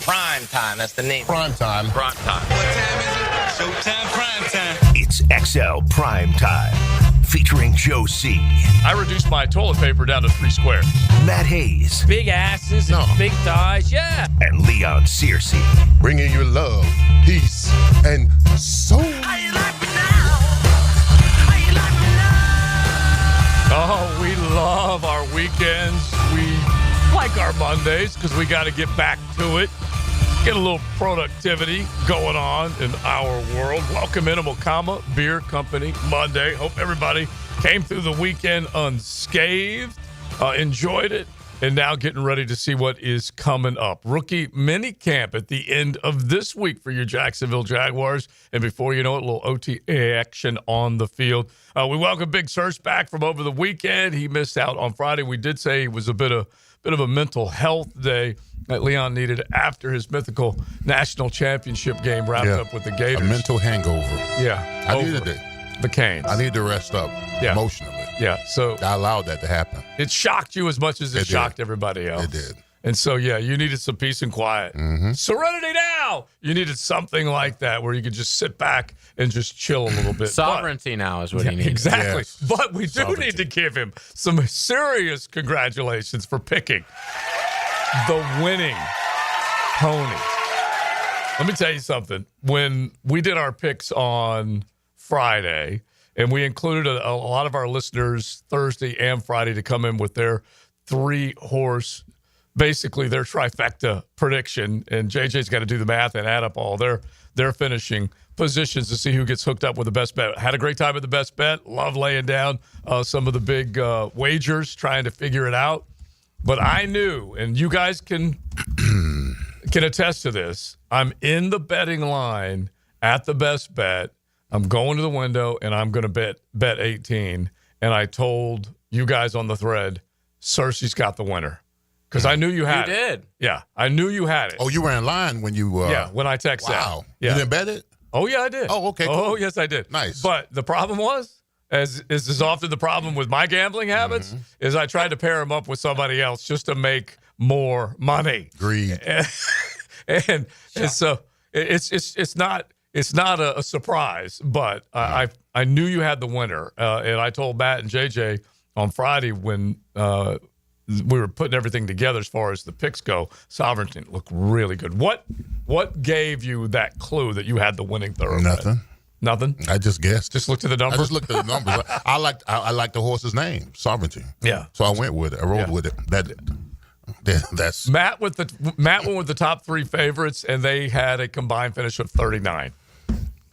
Primetime, that's the name. Primetime. Primetime. What time is it? Showtime, primetime. It's XL Primetime, featuring Joe C. I reduced my toilet paper down to 3 squares. Matt Hayes. Big asses and big thighs, yeah. And Leon Searcy. Bringing you love, peace, and soul. Oh, we love our weekends. We like our Mondays because we got to get back to it. Get a little productivity going on in our world. Welcome Animal Comma Beer Company Monday. Hope everybody came through the weekend unscathed, enjoyed it, and now getting ready to see what is coming up. Rookie mini camp at the end of this week for your Jacksonville Jaguars. And before you know it, a little OTA action on the field. We welcome Big Search back from over the weekend. He missed out on Friday. We did say it was a bit of a mental health day that Leon needed after his mythical national championship game wrapped up with the Gators. A mental hangover. Yeah. I needed it. The Canes. I need to rest up emotionally. Yeah. So I allowed that to happen. it shocked you as much as it shocked everybody else. It did. And so, you needed some peace and quiet. Mm-hmm. Serenity now! You needed something like that where you could just sit back and just chill a little bit. Sovereignty now is what he needs. Exactly. Yes. But we do need to give him some serious congratulations for picking the winning pony. Let me tell you something. When we did our picks on Friday, and we included a lot of our listeners Thursday and Friday to come in with their 3-horse, basically their trifecta prediction, and JJ's got to do the math and add up all their finishing positions to see who gets hooked up with the best bet. Had a great time at the best bet. Love laying down some of the big wagers, trying to figure it out. But I knew, and you guys can attest to this, I'm in the betting line at the best bet. I'm going to the window, and I'm going to bet 18. And I told you guys on the thread, Searcy's got the winner. Because I knew you had it. You did. Yeah, I knew you had it. Oh, you were in line when you... when I texted. Wow. Yeah. You didn't bet it? Oh, yeah, I did. Oh, okay, cool. Oh, yes, I did. Nice. But the problem was, as is often the problem with my gambling habits, is I tried to pair him up with somebody else just to make more money. Greed. And so it's not a surprise, but I knew you had the winner, and I told Matt and JJ on Friday when we were putting everything together as far as the picks go. Sovereignty looked really good. What gave you that clue that you had the winning thoroughbred? Nothing. I just guessed. Just looked at the numbers. I just looked at the numbers. I like the horse's name, Sovereignty. Yeah. So I went with it. I rolled with it. That's Matt went with the top 3 favorites, and they had a combined finish of 39.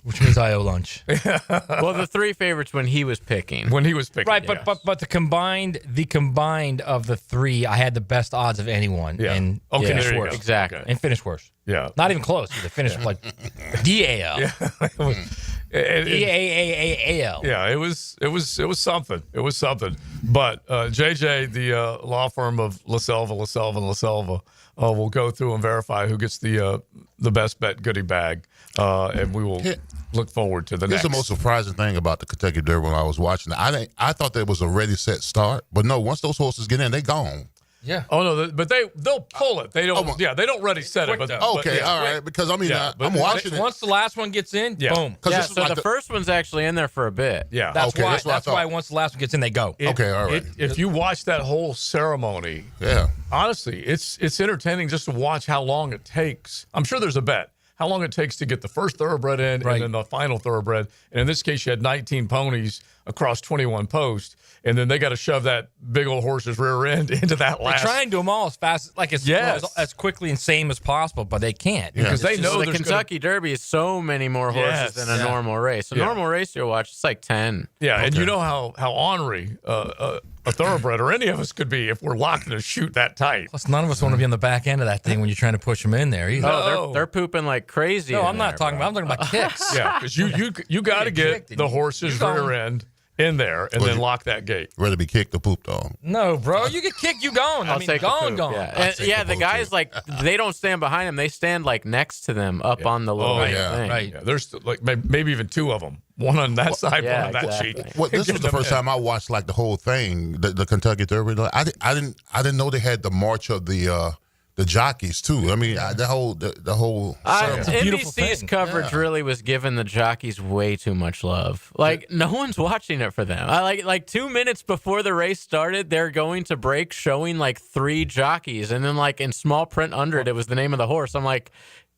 Which means I owe lunch. Well, the 3 favorites when he was picking. Right, but the combined of the 3, I had the best odds of anyone. Yeah. And Okay, finished there you worse. go. Exactly. Okay. And finished worse. Yeah. Not even close. They finished like DAL. Yeah. DAAAL. Yeah, it was something. It was something. But JJ, the law firm of LaSelva, will go through and verify who gets the best bet goodie bag, and we will look forward to the next. Here's the most surprising thing about the Kentucky Derby when I was watching it. I thought there was a ready, set start, but no. Once those horses get in, they gone. Yeah. Oh no, but they'll pull it. They don't. They don't ready set it. But Okay, all right. Because I mean, I'm watching it. Once the last one gets in, boom. Yeah, so the first one's actually in there for a bit. Yeah. That's why once the last one gets in, they go. Okay, all right. If you watch that whole ceremony, honestly, it's entertaining just to watch how long it takes. I'm sure there's a bet. How long it takes to get the first thoroughbred in and then the final thoroughbred. And in this case, you had 19 ponies across 21 posts. And then they got to shove that big old horse's rear end into that last. They try and do them all as fast, as quickly and same as possible, but they can't because they know the Kentucky Derby is so many more horses than a normal race. A normal race you watch, it's like 10. Yeah, and you know how ornery a thoroughbred or any of us could be if we're locked in a chute that tight. Plus, none of us want to be on the back end of that thing when you're trying to push them in there either. Oh, they're pooping like crazy. No, I'm not talking about. I'm talking about kicks. Yeah, because you got to get the horse's rear end in there and then lock that gate. Rather be kicked or pooped on. No, bro. You get kicked, you gone. I'll take gone. Yeah, the guys, they don't stand behind him. They stand, next to them up on the little thing. Right. Yeah, there's, maybe even 2 of them. One on that side, one on that cheek. Well, this was the first time I watched, the whole thing, the Kentucky Derby. I didn't know they had the march of the the jockeys too. I mean, the whole It's a beautiful NBC's thing. coverage really was giving the jockeys way too much love. Like no one's watching it for them. I like 2 minutes before the race started, they're going to break, showing like 3 jockeys, and then like in small print under it, it was the name of the horse. I'm like,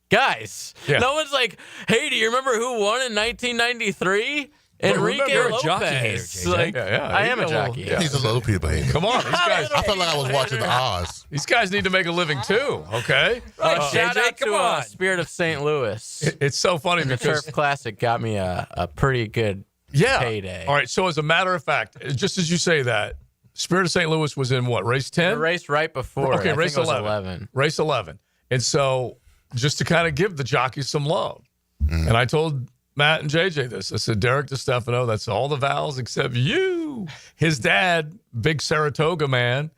guys, no one's like, hey, do you remember who won in 1993? Enrique you're a Lopez. jockey hater, JJ. Like, I am a He's a jockey. little- he's a little people hater. Come on, these guys. I felt like I was watching the Oz. These guys need to make a living too. Okay. Shout JJ, out come to on. Spirit of St. Louis. It's so funny The because Turf Classic got me a pretty good payday. All right. So as a matter of fact, just as you say that, Spirit of St. Louis was in what, race 10? The race right before. Okay, I race think it was 11. Race 11. And so just to kind of give the jockeys some love. And I told Matt and JJ this. I said, Derek DeStefano, that's all the vowels except you. His dad, big Saratoga man,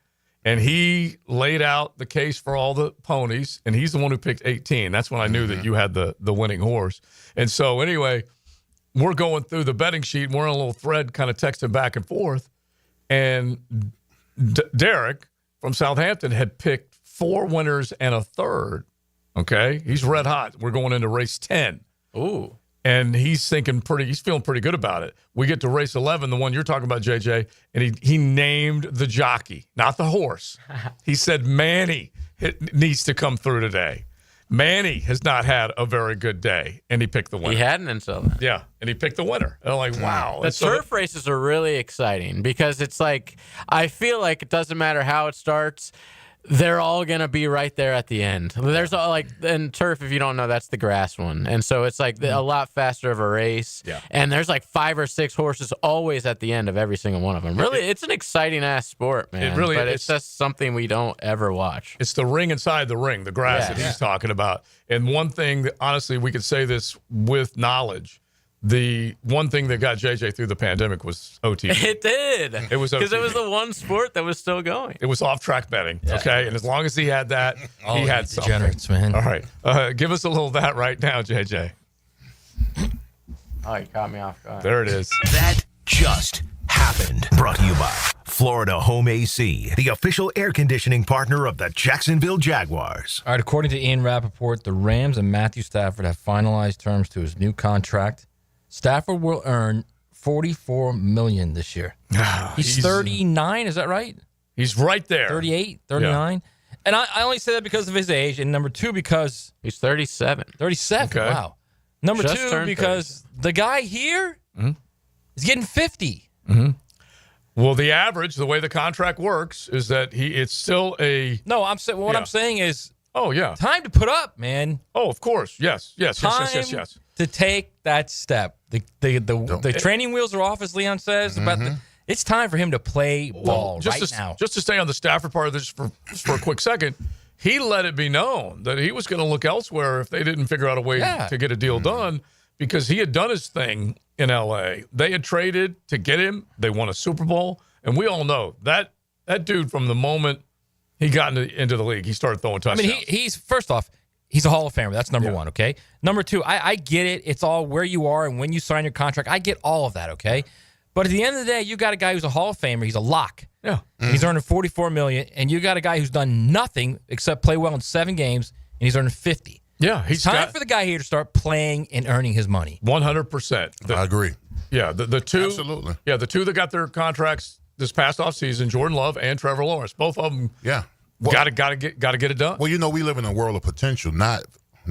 and he laid out the case for all the ponies, and he's the one who picked 18. That's when I knew that you had the winning horse. And so anyway, we're going through the betting sheet, and we're on a little thread kind of texting back and forth. And Derek from Southampton had picked 4 winners and a third. Okay? He's red hot. We're going into race 10. Ooh. And he's feeling pretty good about it. We get to race 11, the one you're talking about, JJ, and he named the jockey, not the horse. He said Manny needs to come through today. Manny has not had a very good day, and he picked the winner. He hadn't until then. Yeah, and he picked the winner. And I'm like, wow. The turf races are really exciting because it's like, I feel like it doesn't matter how it starts. They're all going to be right there at the end. There's and turf, if you don't know, that's the grass one. And so it's like a lot faster of a race. Yeah. And there's like 5 or 6 horses always at the end of every single one of them. Really, it's an exciting ass sport, man. It really but is. it's just something we don't ever watch. It's the ring inside the ring, the grass that he's talking about. And one thing that, honestly, we could say this with knowledge. The one thing that got JJ through the pandemic was OTB. It did. It was because it was OTB. the one sport that was still going. It was off-track betting, okay? And as long as he had that, he had something. Degenerates, man. All right. Give us a little of that right now, JJ. Oh, you caught me off guard. There it is. That just happened. Brought to you by Florida Home AC, the official air conditioning partner of the Jacksonville Jaguars. All right, according to Ian Rappaport, the Rams and Matthew Stafford have finalized terms to his new contract. Stafford will earn $44 million this year. He's 39, is that right? He's right there. 38, 39? And I only say that because of his age, and number 2, because He's 37. 37. Okay. Wow. Number Just 2, turned because the guy here is getting 50. Well, the average, the way the contract works, is that it's still a. No, I'm saying what I'm saying is Oh yeah. time to put up, man. Oh, of course. Yes. Time Yes. to take that step. The training wheels are off, as Leon says. It's time for him to play ball now. Just to stay on the Stafford part of this for a quick second, he let it be known that he was going to look elsewhere if they didn't figure out a way to get a deal done, because he had done his thing in L.A. They had traded to get him. They won a Super Bowl. And we all know that dude, from the moment he got into the league, he started throwing touchdowns. I mean, he's first off, he's a Hall of Famer. That's number 1, okay? Number 2, I get it. It's all where you are and when you sign your contract. I get all of that, okay? But at the end of the day, you got a guy who's a Hall of Famer. He's a lock. Yeah. He's earning $44 million, and you got a guy who's done nothing except play well in 7 games, and he's earning $50. Yeah. It's time for the guy here to start playing and earning his money. 100%. I agree. Yeah. The two. Absolutely. Yeah. The two that got their contracts this past offseason, Jordan Love and Trevor Lawrence, both of them. Yeah. Got to get it done. Well, we live in a world of potential, not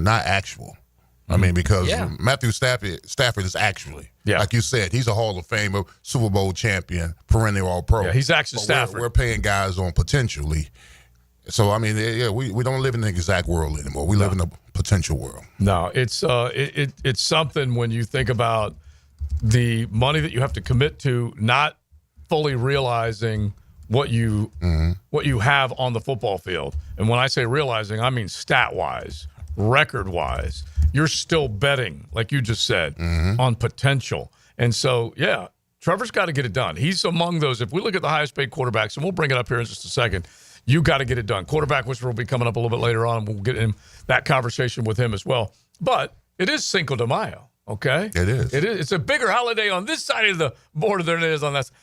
actual. I mean, because Matthew Stafford is actually, like you said, he's a Hall of Famer, Super Bowl champion, perennial All-Pro. Yeah, he's actually But Stafford. We're paying guys on potentially. So, I mean, we don't live in the exact world anymore. We live in a potential world. No, it's something when you think about the money that you have to commit to, not fully realizing what you have on the football field. And when I say realizing, I mean stat-wise, record-wise. You're still betting, like you just said, on potential. And so, Trevor's got to get it done. He's among those. If we look at the highest-paid quarterbacks, and we'll bring it up here in just a second, you got to get it done. Quarterback whisperer will be coming up a little bit later on. We'll get in that conversation with him as well. But it is Cinco de Mayo, okay? It is. It's a bigger holiday on this side of the border than it is on that side.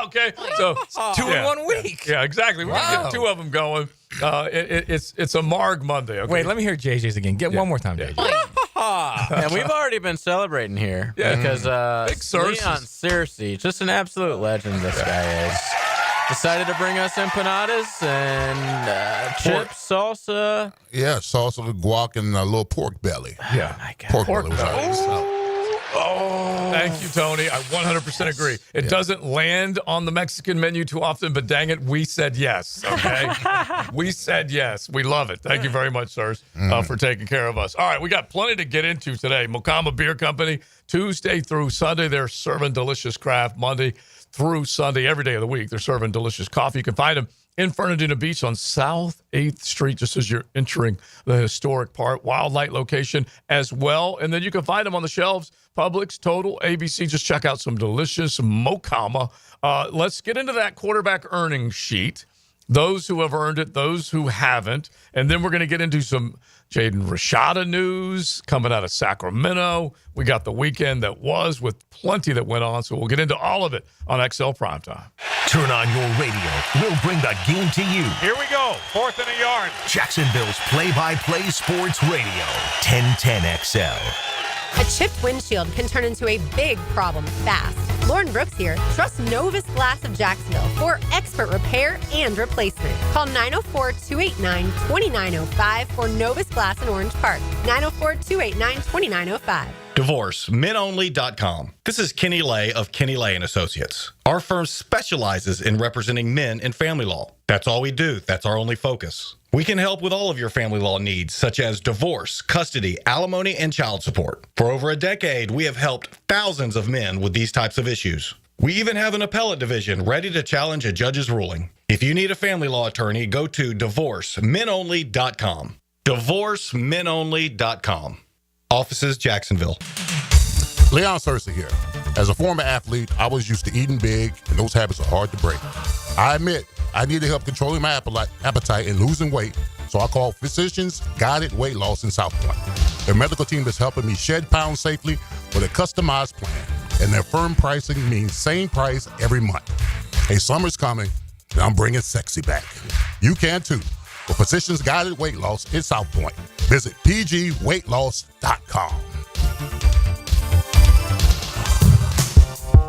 Okay, so It's 2 in 1 week. Yeah, exactly. We're gonna get 2 of them going. It's a Marg Monday. Okay? Wait, let me hear JJ's again. Get one more time, JJ. And we've already been celebrating here because Big Searcy. Leon Searcy, just an absolute legend this guy is. Decided to bring us empanadas and chips, salsa. Yeah, salsa with guac and a little pork belly. Yeah. Oh my God. Pork Pork belly was belly. nice. Oh, thank you, Tony. I 100% agree. It doesn't land on the Mexican menu too often, but dang it, we said yes. Okay, we said yes. We love it. Thank you very much, sirs, for taking care of us. All right, we got plenty to get into today. Mokama Beer Company, Tuesday through Sunday, they're serving delicious craft. Monday through Sunday, every day of the week, they're serving delicious coffee. You can find them in Fernandina Beach on South 8th Street, just as you're entering the historic part. Wildlight location as well. And then you can find them on the shelves, Publix, Total, ABC. Just check out some delicious Mokama. Let's get into that quarterback earnings sheet. Those who have earned it, those who haven't. And then we're going to get into some Jaden Rashada news coming out of Sacramento. We got the weekend that was with plenty that went on, so we'll get into all of it on XL Primetime. Turn on your radio. We'll bring the game to you. Here we go. 4th and a yard. Jacksonville's play-by-play sports radio. 1010 XL. A chipped windshield can turn into a big problem fast. Lauren Brooks here. Trust Novus Glass of Jacksonville for expert repair and replacement. Call 904-289-2905 for Novus Glass in Orange Park. 904-289-2905. DivorceMenOnly.com. This is Kenny Lay of Kenny Lay & Associates. Our firm specializes in representing men in family law. That's all we do. That's our only focus. We can help with all of your family law needs, such as divorce, custody, alimony, and child support. For over a decade, we have helped thousands of men with these types of issues. We even have an appellate division ready to challenge a judge's ruling. If you need a family law attorney, go to DivorceMenOnly.com. DivorceMenOnly.com. Offices, Jacksonville. Leon Searcy here. As a former athlete, I was used to eating big, and those habits are hard to break. I admit, I needed help controlling my appetite and losing weight, so I called Physicians Guided Weight Loss in South Point. Their medical team is helping me shed pounds safely with a customized plan, and their firm pricing means same price every month. Hey, summer's coming, and I'm bringing sexy back. You can too, with Physicians Guided Weight Loss in South Point. Visit pgweightloss.com.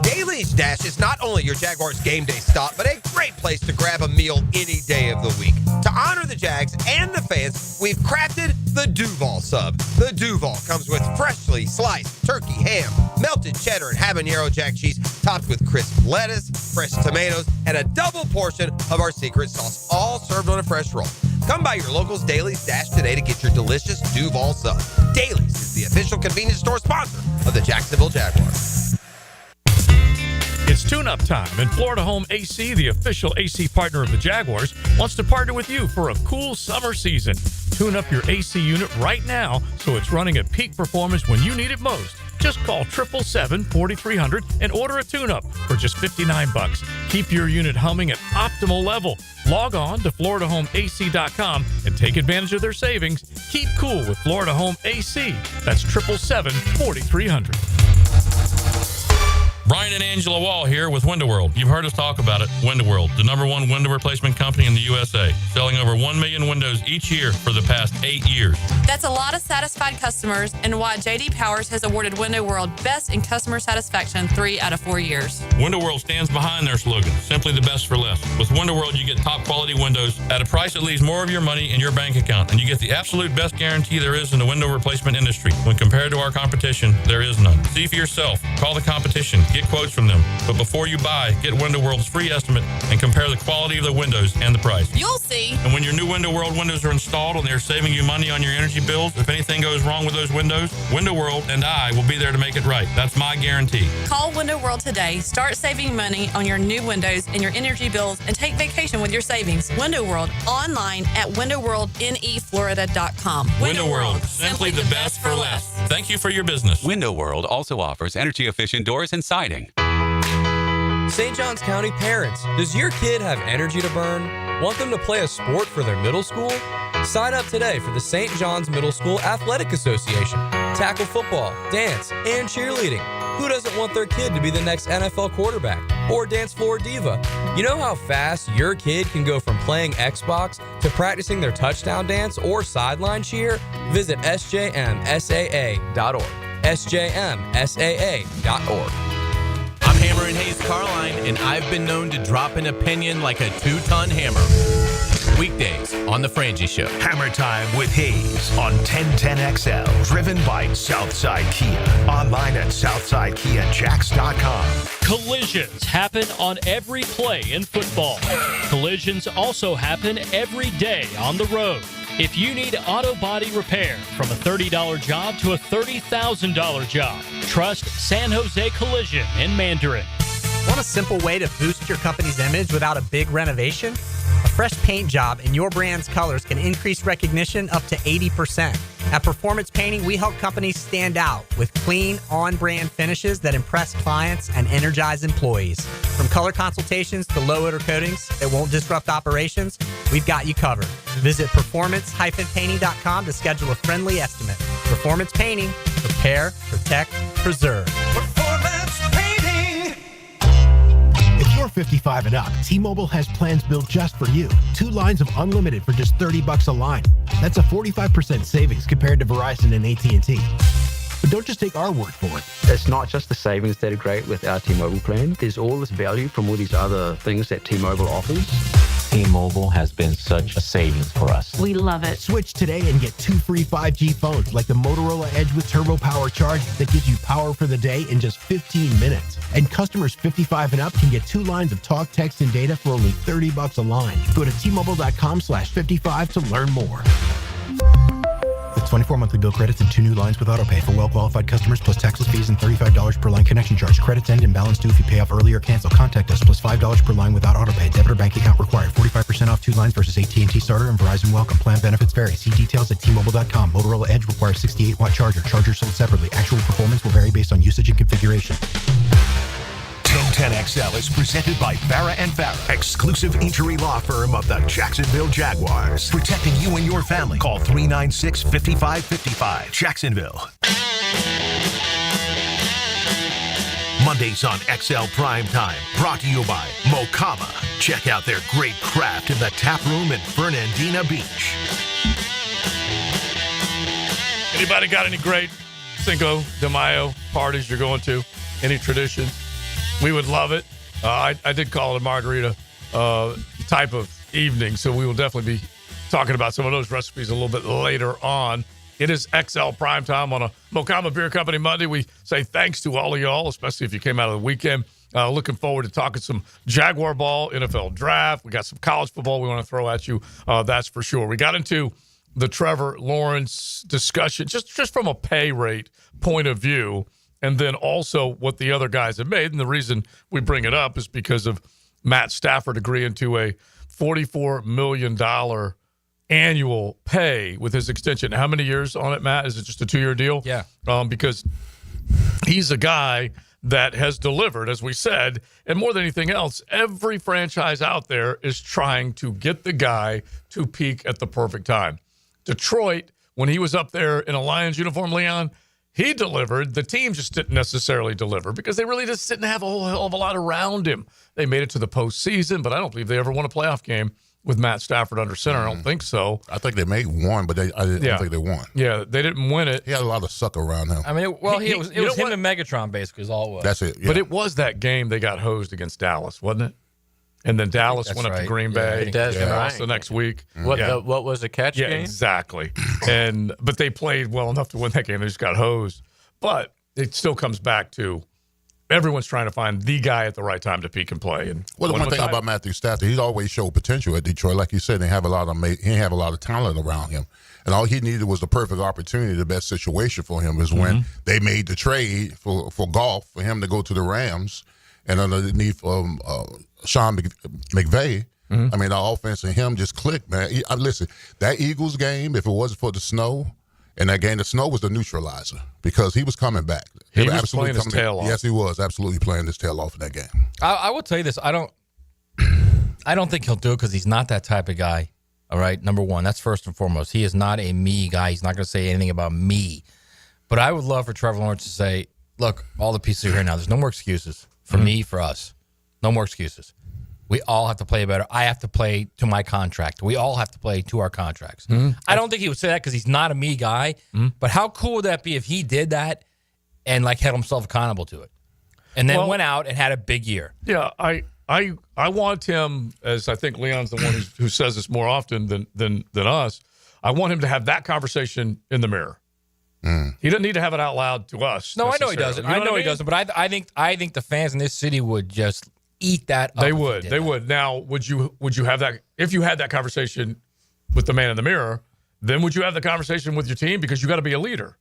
Daly's Dash is not only your Jaguars game day stop, but a great place to grab a meal any day of the week. To honor the Jags and the fans, we've crafted the Duval Sub. The Duval comes with freshly sliced turkey, ham, melted cheddar, and habanero jack cheese, topped with crisp lettuce, fresh tomatoes, and a double portion of our secret sauce, all served on a fresh roll. Come by your local's Daly's Dash today to get your delicious Duval Sub. Daly's is the official convenience store sponsor of the Jacksonville Jaguars. It's tune-up time, and Florida Home AC, the official AC partner of the Jaguars, wants to partner with you for a cool summer season. Tune up your AC unit right now so it's running at peak performance when you need it most. Just call 777-4300 and order a tune-up for just $59. Keep your unit humming at optimal level. Log on to FloridaHomeAC.com and take advantage of their savings. Keep cool with Florida Home AC. That's 777-4300. Brian and Angela Wall here with Window World. You've heard us talk about it. Window World, the #1 window replacement company in the USA, selling over 1 million windows each year for the past 8 years. That's a lot of satisfied customers, and why J.D. Powers has awarded Window World Best in Customer Satisfaction 3 out of 4 years. Window World stands behind their slogan, simply the best for less. With Window World, you get top quality windows at a price that leaves more of your money in your bank account, and you get the absolute best guarantee there is in the window replacement industry. When compared to our competition, there is none. See for yourself. Call the competition. Get quotes from them. But before you buy, get Window World's free estimate and compare the quality of the windows and the price. You'll see. And when your new Window World windows are installed and they're saving you money on your energy bills, if anything goes wrong with those windows, Window World and I will be there to make it right. That's my guarantee. Call Window World today. Start saving money on your new windows and your energy bills, and take vacation with your savings. Window World, online at windowworldneflorida.com. Window World, simply the best for less. Thank you for your business. Window World also offers energy-efficient doors and siding. St. Johns County parents, does your kid have energy to burn? Want them to play a sport for their middle school? Sign up today for the St. John's Middle School Athletic Association. Tackle football, dance, and cheerleading. Who doesn't want their kid to be the next NFL quarterback or dance floor diva? You know how fast your kid can go from playing Xbox to practicing their touchdown dance or sideline cheer? Visit sjmsaa.org. sjmsaa.org. I'm Hammer and Hayes Carline, and I've been known to drop an opinion like a 2-ton hammer. Weekdays on The Frangie Show. Hammer Time with Hayes on 1010XL. Driven by Southside Kia. Online at SouthsideKiaJax.com. Collisions happen on every play in football. Collisions also happen every day on the road. If you need auto body repair, from a $30 job to a $30,000 job, trust San Jose Collision in Mandarin. Want a simple way to boost your company's image without a big renovation? A fresh paint job in your brand's colors can increase recognition up to 80%. At Performance Painting, we help companies stand out with clean, on-brand finishes that impress clients and energize employees. From color consultations to low-odor coatings that won't disrupt operations, we've got you covered. Visit performance-painting.com to schedule a friendly estimate. Performance Painting. Repair, protect, preserve. Performance Painting. If you're 55 and up, T-Mobile has plans built just for you. 2 lines of unlimited for just $30 a line. That's a 45% savings compared to Verizon and AT&T. But don't just take our word for it. It's not just the savings that are great with our T-Mobile plan. There's all this value from all these other things that T-Mobile offers. T-Mobile has been such a savings for us. We love it. Switch today and get 2 free 5G phones like the Motorola Edge with Turbo Power Charging that gives you power for the day in just 15 minutes. And customers 55 and up can get 2 lines of talk, text, and data for only $30 a line. Go to T-Mobile.com/55 to learn more. With 24 monthly bill credits and 2 new lines with autopay for well-qualified customers, plus taxes, fees, and $35 per line connection charge. Credits end and balance due if you pay off early or cancel. Contact us, plus $5 per line without autopay. Debit or bank account required. 45% off 2 lines versus AT&T Starter and Verizon Welcome. Plan benefits vary. See details at T-Mobile.com. Motorola Edge requires 68-watt charger. Charger sold separately. Actual performance will vary based on usage and configuration. 1010XL is presented by Farah & Farah, exclusive injury law firm of the Jacksonville Jaguars. Protecting you and your family. Call 396-5555. Jacksonville. Mondays on XL Primetime. Brought to you by Mocama. Check out their great craft in the tap room in Fernandina Beach. Anybody got any great Cinco de Mayo parties you're going to? Any traditions? We would love it. I did call it a margarita type of evening, so we will definitely be talking about some of those recipes a little bit later on. It is XL Primetime on a Mocama Beer Company Monday. We say thanks to all of y'all, especially if you came out of the weekend. Looking forward to talking some Jaguar ball, NFL draft. We got some college football we want to throw at you. That's for sure. We got into the Trevor Lawrence discussion just from a pay rate point of view. And then also what the other guys have made. And the reason we bring it up is because of Matt Stafford agreeing to a $44 million annual pay with his extension. How many years on it, Matt? Is it just a 2-year deal? Yeah. Because he's a guy that has delivered, as we said. And more than anything else, every franchise out there is trying to get the guy to peak at the perfect time. Detroit, when he was up there in a Lions uniform, Leon, he delivered. The team just didn't necessarily deliver because they really just didn't have a whole hell of a lot around him. They made it to the postseason, but I don't believe they ever won a playoff game with Matt Stafford under center. I don't think so. I think they made one, but I don't think they won. Yeah, they didn't win it. He had a lot of suck around him. I mean, it was him and Megatron basically is all it was. That's it. Yeah. But it was that game they got hosed against Dallas, wasn't it? And then Dallas went up to Green Bay. Lost the next week. What was the catch game? Exactly. But they played well enough to win that game. They just got hosed. But it still comes back to everyone's trying to find the guy at the right time to peak and play. And the one thing about Matthew Stafford, he's always showed potential at Detroit. Like you said, he have a lot of talent around him. And all he needed was the perfect opportunity. The best situation for him is when they made the trade for Goff for him to go to the Rams. And underneath Sean McVay, I mean, the offense and him just clicked, man. Listen, that Eagles game, if it wasn't for the snow, and that game, the snow was the neutralizer because he was coming back. He was playing his tail off. Yes, he was absolutely playing his tail off in that game. I will tell you this. I don't think he'll do it because he's not that type of guy. All right, number one, that's first and foremost. He is not a me guy. He's not going to say anything about me. But I would love for Trevor Lawrence to say, look, all the pieces are here now. There's no more excuses for me, for us. No more excuses. We all have to play better. I have to play to my contract. We all have to play to our contracts. I don't think he would say that because he's not a me guy. But how cool would that be if he did that and like held himself accountable to it, and then went out and had a big year? Yeah, I want him, as I think Leon's the one who says this more often than us. I want him to have that conversation in the mirror. He doesn't need to have it out loud to us. No, I know he doesn't. You know I know what he doesn't. But I think the fans in this city would just eat that up. They would. They would. Now, would you have that if you had that conversation with the man in the mirror? Then would you have the conversation with your team because you got to be a leader?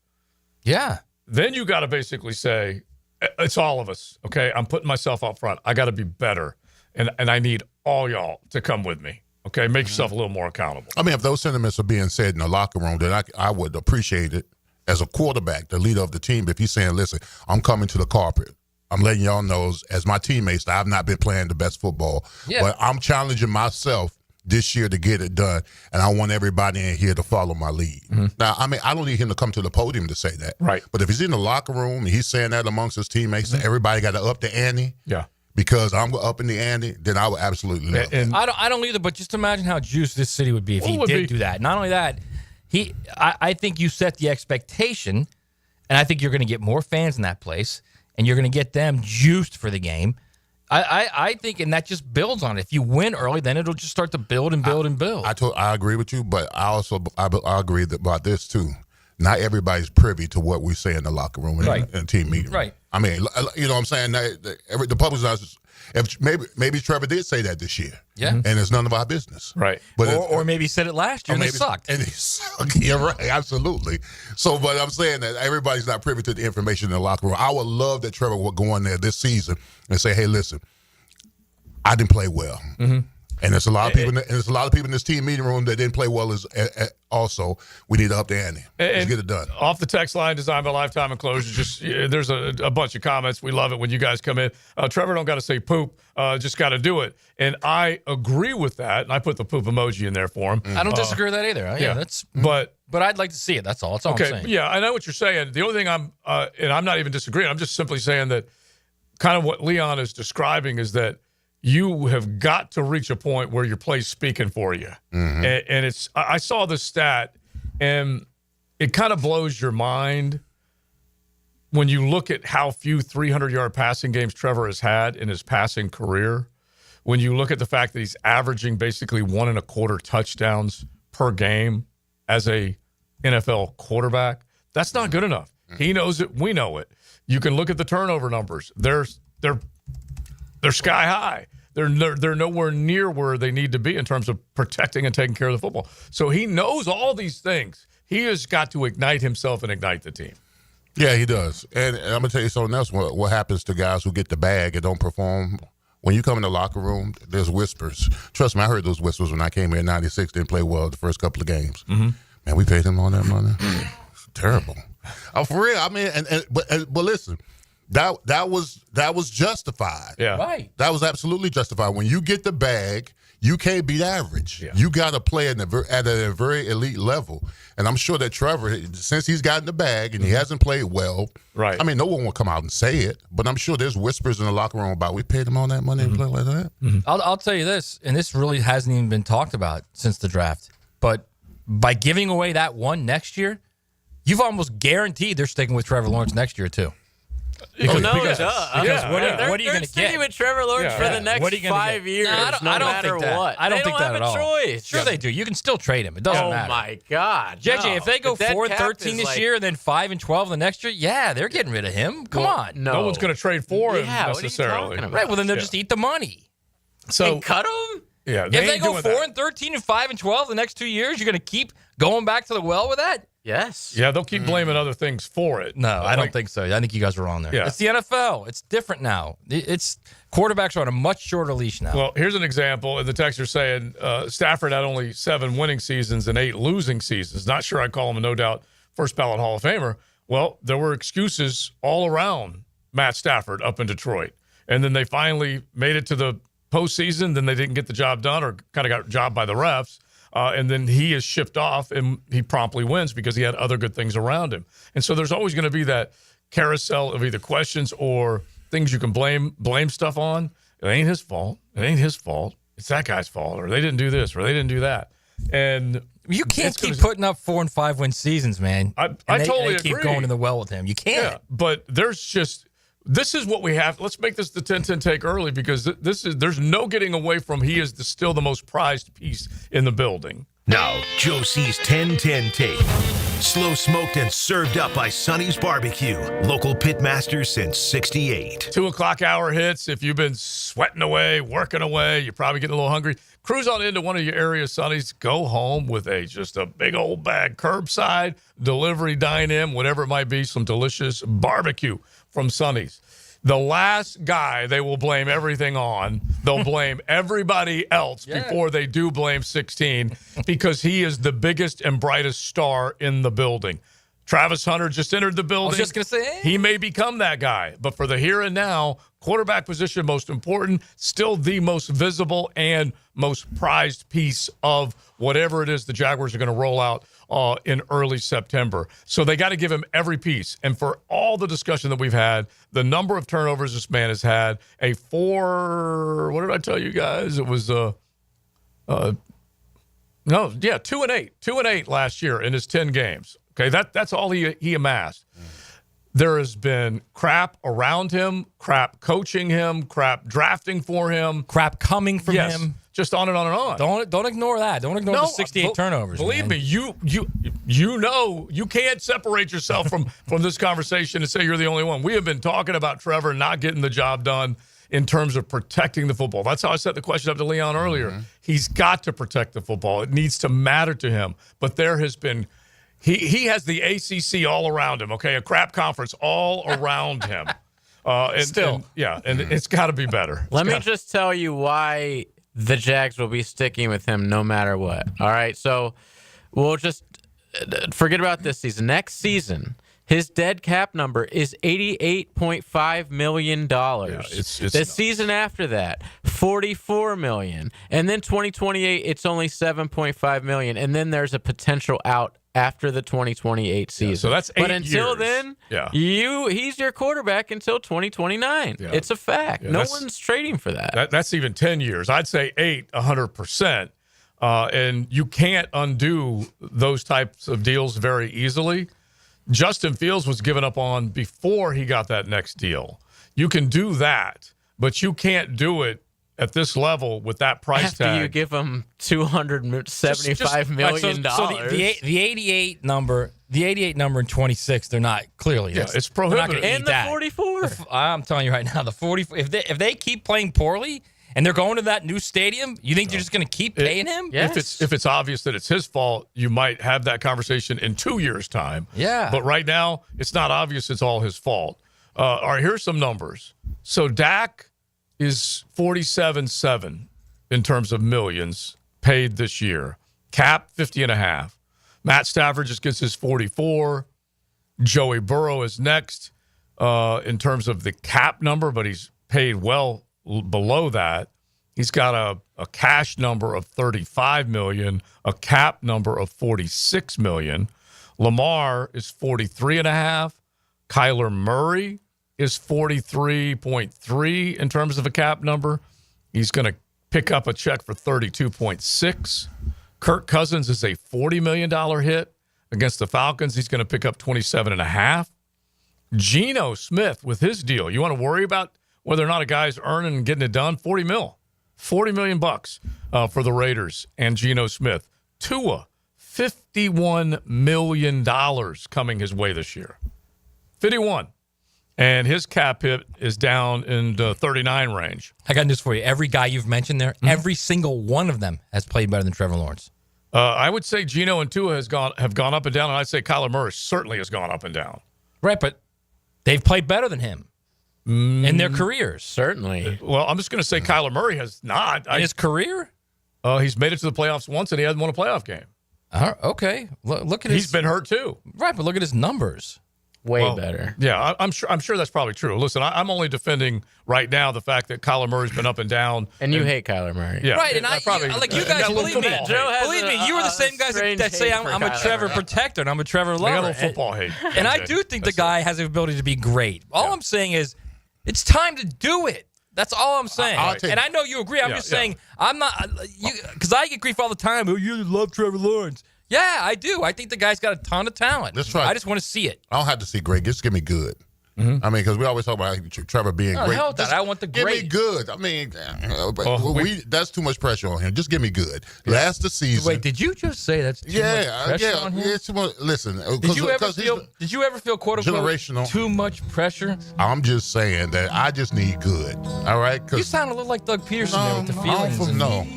Yeah. Then you got to basically say, it's all of us. Okay, I'm putting myself up front. I got to be better, and I need all y'all to come with me. Okay, make yourself a little more accountable. I mean, if those sentiments are being said in the locker room, then I would appreciate it as a quarterback, the leader of the team, if he's saying, listen, I'm coming to the carpet. I'm letting y'all know, as my teammates, that I've not been playing the best football. Yeah. But I'm challenging myself this year to get it done, and I want everybody in here to follow my lead. Now, I mean, I don't need him to come to the podium to say that. Right. But if he's in the locker room and he's saying that amongst his teammates, that everybody got to up the ante. Yeah. Because I'm up in the ante, then I would absolutely love it. I don't either, but just imagine how juiced this city would be if he did do that. Not only that, I think you set the expectation, and I think you're going to get more fans in that place, and you're going to get them juiced for the game. I think, and that just builds on it. If you win early, then it'll just start to build and build and build. I agree with you, but I agree about this too. Not everybody's privy to what we say in the locker room and team meeting. Right. I mean, you know what I'm saying? The public's not. If maybe Trevor did say that this year. Yeah. And it's none of our business. Right. But or maybe he said it last year and they sucked. And they sucked. You're right. Absolutely. So, but I'm saying that everybody's not privy to the information in the locker room. I would love that Trevor would go in there this season and say, hey, listen, I didn't play well. And there's a lot of people. There's a lot of people in this team meeting room that didn't play well. Also, we need to up the ante. Let's get it done. Off the text line, designed by Lifetime Enclosures. Just there's a bunch of comments. We love it when you guys come in. Trevor don't got to say poop. Just got to do it. And I agree with that. And I put the poop emoji in there for him. I don't disagree with that either. Yeah, that's. But I'd like to see it. That's all. That's all I'm saying. Yeah, I know what you're saying. The only thing and I'm not even disagreeing. I'm just simply saying that kind of what Leon is describing is that you have got to reach a point where your play's speaking for you. And it's, I saw this stat, and it kind of blows your mind when you look at how few 300-yard passing games Trevor has had in his passing career. When you look at the fact that he's averaging basically 1.25 touchdowns per game as a NFL quarterback, that's not good enough. He knows it. We know it. You can look at the turnover numbers. They're sky high. They're nowhere near where they need to be in terms of protecting and taking care of the football. So he knows all these things. He has got to ignite himself and ignite the team. Yeah, he does. And I'm going to tell you something else. What happens to guys who get the bag and don't perform? When you come in the locker room, there's whispers. Trust me, I heard those whispers when I came here in 96, didn't play well the first couple of games. Man, we paid him all that money. It's terrible. Oh, for real. I mean, but listen. That was justified. Yeah. Right. That was absolutely justified. When you get the bag, you can't beat average. Yeah. You got to play at a very elite level. And I'm sure that Trevor, since he's gotten the bag and he hasn't played well, right. I mean, no one will come out and say it, but I'm sure there's whispers in the locker room about we paid him all that money and play like that. I'll tell you this, and this really hasn't even been talked about since the draft, but by giving away that one next year, you've almost guaranteed they're sticking with Trevor Lawrence next year too. Because what are you going to get? With Trevor Lawrence for the next 5 years, no matter what. I don't think that at all. Choice. Sure they do. You can still trade him. It doesn't matter. Oh my God, JJ, if they go 4-13 this year and then 5-12 the next year, yeah, they're geting rid of him. Come on, no one's going to trade for him necessarily. Right? Well, then they'll just eat the money. So and cut him. Yeah, if they go 4-13 and 5-12 the next 2 years, you're going to keep going back to the well with that. Yes. Yeah, they'll keep blaming other things for it. No, I don't think so. I think you guys are wrong there. Yeah. It's the NFL. It's different now. It's quarterbacks are on a much shorter leash now. Well, here's an example. And the texter saying Stafford had only 7 winning seasons and 8 losing seasons. Not sure I'd call him a no doubt first ballot Hall of Famer. Well, there were excuses all around Matt Stafford up in Detroit. And then they finally made it to the postseason. Then they didn't get the job done or kind of got jobbed by the refs. and then he is shipped off, and he promptly wins because he had other good things around him. And so there's always going to be that carousel of either questions or things you can blame stuff on. It ain't his fault. It ain't his fault. It's that guy's fault, or they didn't do this, or they didn't do that. And you can't keep putting up 4 and 5 win seasons, man. I totally agree. Keep going in the well with him. You can't. Yeah, but this is what we have. Let's make this the 10-10 take early, because there's no getting away from he is still the most prized piece in the building. Now, Joe C's 10-10 take. Slow smoked and served up by Sonny's Barbecue. Local pitmaster since 68. 2 o'clock hour hits. If you've been sweating away, working away, you're probably getting a little hungry. Cruise on into one of your area Sonny's. Go home with just a big old bag. Curbside, delivery, dine-in, whatever it might be. Some delicious barbecue from Sonny's. The last guy they will blame everything on, they'll blame everybody else before they do blame 16, because he is the biggest and brightest star in the building. Travis Hunter just entered the building. I was just going to say, he may become that guy, but for the here and now, quarterback position, most important, still the most visible and most prized piece of whatever it is the Jaguars are going to roll out in early September. So they got to give him every piece. And for all the discussion that we've had, the number of turnovers this man has had, what did I tell you guys? It was 2 and 8. 2 and 8 last year in his 10 games. Okay, that's all he amassed. There has been crap around him, crap coaching him, crap drafting for him, crap coming from him. Just on and on and on. Don't ignore that. Don't ignore the 68 turnovers. Believe me, you know you can't separate yourself from this conversation and say you're the only one. We have been talking about Trevor not getting the job done in terms of protecting the football. That's how I set the question up to Leon earlier. Mm-hmm. He's got to protect the football. It needs to matter to him. But there has been he has the ACC all around him. Okay, a crap conference all around him. And it's got to be better. Let me just tell you why the Jags will be sticking with him no matter what. All right, so we'll just forget about this season. Next season, his dead cap number is $88.5 million. The season after that, $44 million. And then 2028, it's only $7.5 million. And then there's a potential out after the 2028 season. So that's 8 But until then, he's your quarterback until 2029. Yeah. It's a fact. No one's trading for that. That's even 10 years. I'd say 8, 100%. And you can't undo those types of deals very easily. Justin Fields was given up on before he got that next deal. You can do that, but you can't do it at this level with that price tag. After you give him $275 million. So the 88 number in 26, they're not clearly. Yeah, it's prohibitive. And the 44. I'm telling you right now, the 44. If they keep playing poorly and they're going to that new stadium, you think you're just going to keep paying him? Yes. If it's obvious that it's his fault, you might have that conversation in 2 years' time. Yeah. But right now, it's not obvious it's all his fault. All right, here's some numbers. So Dak is 47.7 in terms of millions paid this year. Cap 50.5. Matt Stafford just gets his 44. Joey Burrow is next in terms of the cap number, but he's paid well below that. He's got a cash number of $35 million, a cap number of $46 million. Lamar is 43.5. Kyler Murray is 43.3 in terms of a cap number. He's going to pick up a check for 32.6. Kirk Cousins is a $40 million hit against the Falcons. He's going to pick up 27.5. Geno Smith with his deal. You want to worry about whether or not a guy's earning and getting it done? $40 million bucks for the Raiders and Geno Smith. Tua, $51 million coming his way this year. 51. And his cap hit is down in the 39 range. I got news for you. Every guy you've mentioned there, every single one of them has played better than Trevor Lawrence. I would say Geno and Tua have gone up and down, and I'd say Kyler Murray certainly has gone up and down. Right, but they've played better than him in their careers. Certainly. Well, I'm just going to say Kyler Murray has not. In his career? He's made it to the playoffs once, and he hasn't won a playoff game. Okay. Look at He's been hurt, too. Right, but look at his numbers. Way better. Yeah, I'm sure that's probably true. Listen, I'm only defending right now the fact that Kyler Murray's been up and down. And you hate Kyler Murray. Yeah. Right, and you guys believe me. Believe me, you were the same guys that say I'm a Trevor protector and I'm a Trevor lover. I got a little football hate. And I do think the guy has the ability to be great. All I'm saying is it's time to do it. That's all I'm saying. And I know you agree. I'm just saying I'm not because I get grief all the time. Oh, you love Trevor Lawrence. Yeah, I do. I think the guy's got a ton of talent. Let's try. I just want to see it. I don't have to see great. Just give me good. I mean, because we always talk about Trevor being great. Hell with that. I want the great. Give me good. I mean, that's too much pressure on him. Just give me good. Last the season. Wait, did you just say that's too much pressure on him? Yeah, too much. Listen, did you ever feel quote unquote generational too much pressure? I'm just saying that I just need good. All right, you sound a little like Doug Peterson there with the feelings.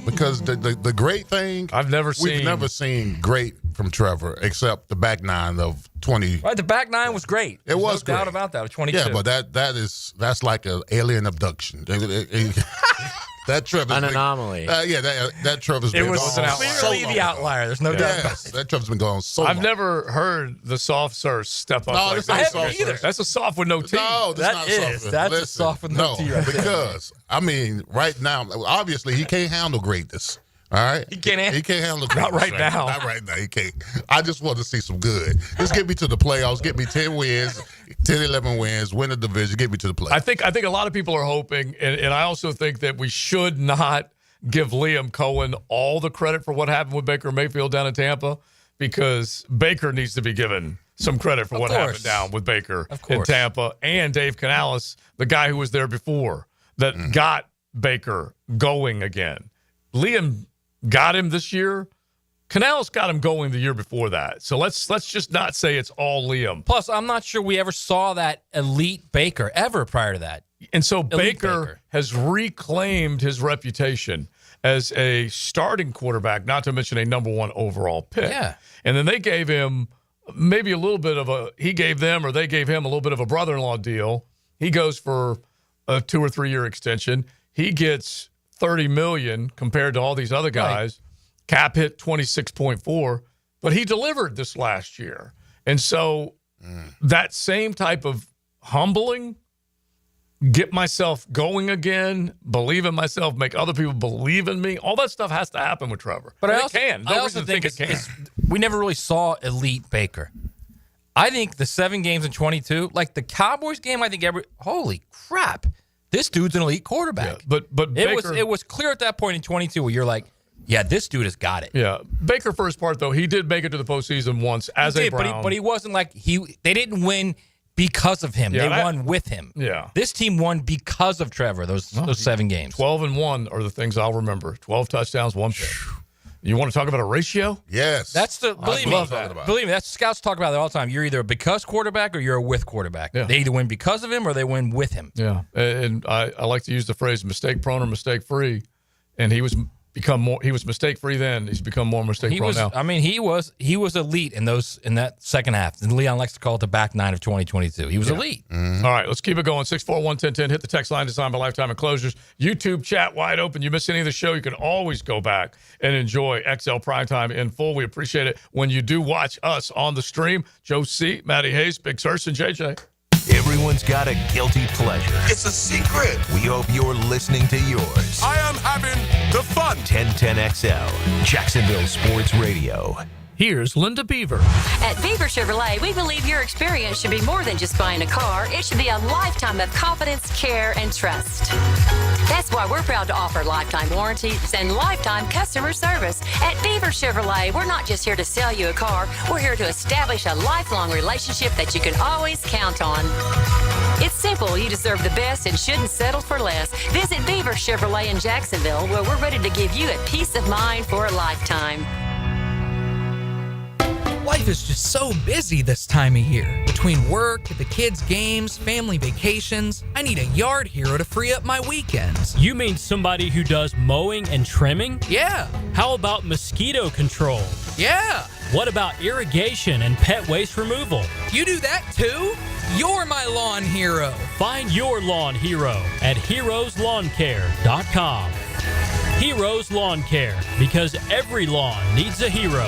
Because the great thing we've never seen great from Trevor except the back nine of 20. Right, the back nine was great. It was no great. doubt about that. 22. Yeah, but that's like an alien abduction. That Trevor's an anomaly. That Trevor's been an outlier. Clearly the outlier. There's no doubt about it. That Trevor's been going so long. I've never heard the soft serve step up. No, I haven't either. That's a soft with no T. No, that's a soft with no T right there. Because I mean, right now, obviously he can't handle greatness. All right, he can't handle greatness. Not right now. Not right now. He can't. I just want to see some good. Just get me to the playoffs. Get me 10 wins, 10, 11 wins, win the division. Get me to the playoffs. I think a lot of people are hoping, and I also think that we should not give Liam Cohen all the credit for what happened with Baker Mayfield down in Tampa, because Baker needs to be given some credit for what happened down with Baker in Tampa, and Dave Canales, the guy who was there before that got Baker going again. Liam got him this year. Canales got him going the year before that. So let's just not say it's all Liam. Plus, I'm not sure we ever saw that elite Baker ever prior to that. And so Baker has reclaimed his reputation as a starting quarterback, not to mention a number one overall pick. Yeah. And then they gave him maybe a little bit of they gave him a little bit of a brother-in-law deal. He goes for a 2 or 3 year extension. He gets $30 million compared to all these other guys. Right. Cap hit 26.4, but he delivered this last year. And so that same type of humbling, get myself going again, believe in myself, make other people believe in me, all that stuff has to happen with Trevor. But I also think it can. We never really saw elite Baker. I think the 7 games in 22, like the Cowboys game, I think holy crap. This dude's an elite quarterback. Yeah, but Baker, it was clear at that point in 22 where you're like, yeah, this dude has got it. Yeah. Baker, first part, though, he did make it to the postseason once as a Brown. But he wasn't like they didn't win because of him. They won with him. Yeah. This team won because of Trevor, those 7 games. 12-1 are the things I'll remember. 12 touchdowns, 1 pick. You want to talk about a ratio? Yes. That's believe me, that's scouts talk about that all the time. You're either a because quarterback or you're a with quarterback. Yeah. They either win because of him or they win with him. Yeah. And I like to use the phrase mistake prone or mistake free. And he was mistake free then. He's become more mistake prone now. I mean, he was elite in that second half. And Leon likes to call it the back nine of 2022. He was elite. Mm-hmm. All right, let's keep it going. 641-1010. Hit the text line designed by Lifetime Enclosures. YouTube chat wide open. You miss any of the show, you can always go back and enjoy XL Primetime in full. We appreciate it when you do watch us on the stream. Joe C., Matty Hayes, Big Search, and JJ. Everyone's got a guilty pleasure. It's a secret. We hope you're listening to yours. I am having the fun. 1010XL, Jacksonville Sports Radio. Here's Linda Beaver. At Beaver Chevrolet, we believe your experience should be more than just buying a car. It should be a lifetime of confidence, care, and trust. That's why we're proud to offer lifetime warranties and lifetime customer service. At Beaver Chevrolet, we're not just here to sell you a car. We're here to establish a lifelong relationship that you can always count on. It's simple. You deserve the best and shouldn't settle for less. Visit Beaver Chevrolet in Jacksonville, where we're ready to give you a peace of mind for a lifetime. Life is just so busy this time of year. Between work, the kids' games, family vacations, I need a yard hero to free up my weekends. You mean somebody who does mowing and trimming? Yeah. How about mosquito control? Yeah. What about irrigation and pet waste removal? You do that too? You're my lawn hero. Find your lawn hero at heroeslawncare.com. Heroes Lawn Care, because every lawn needs a hero.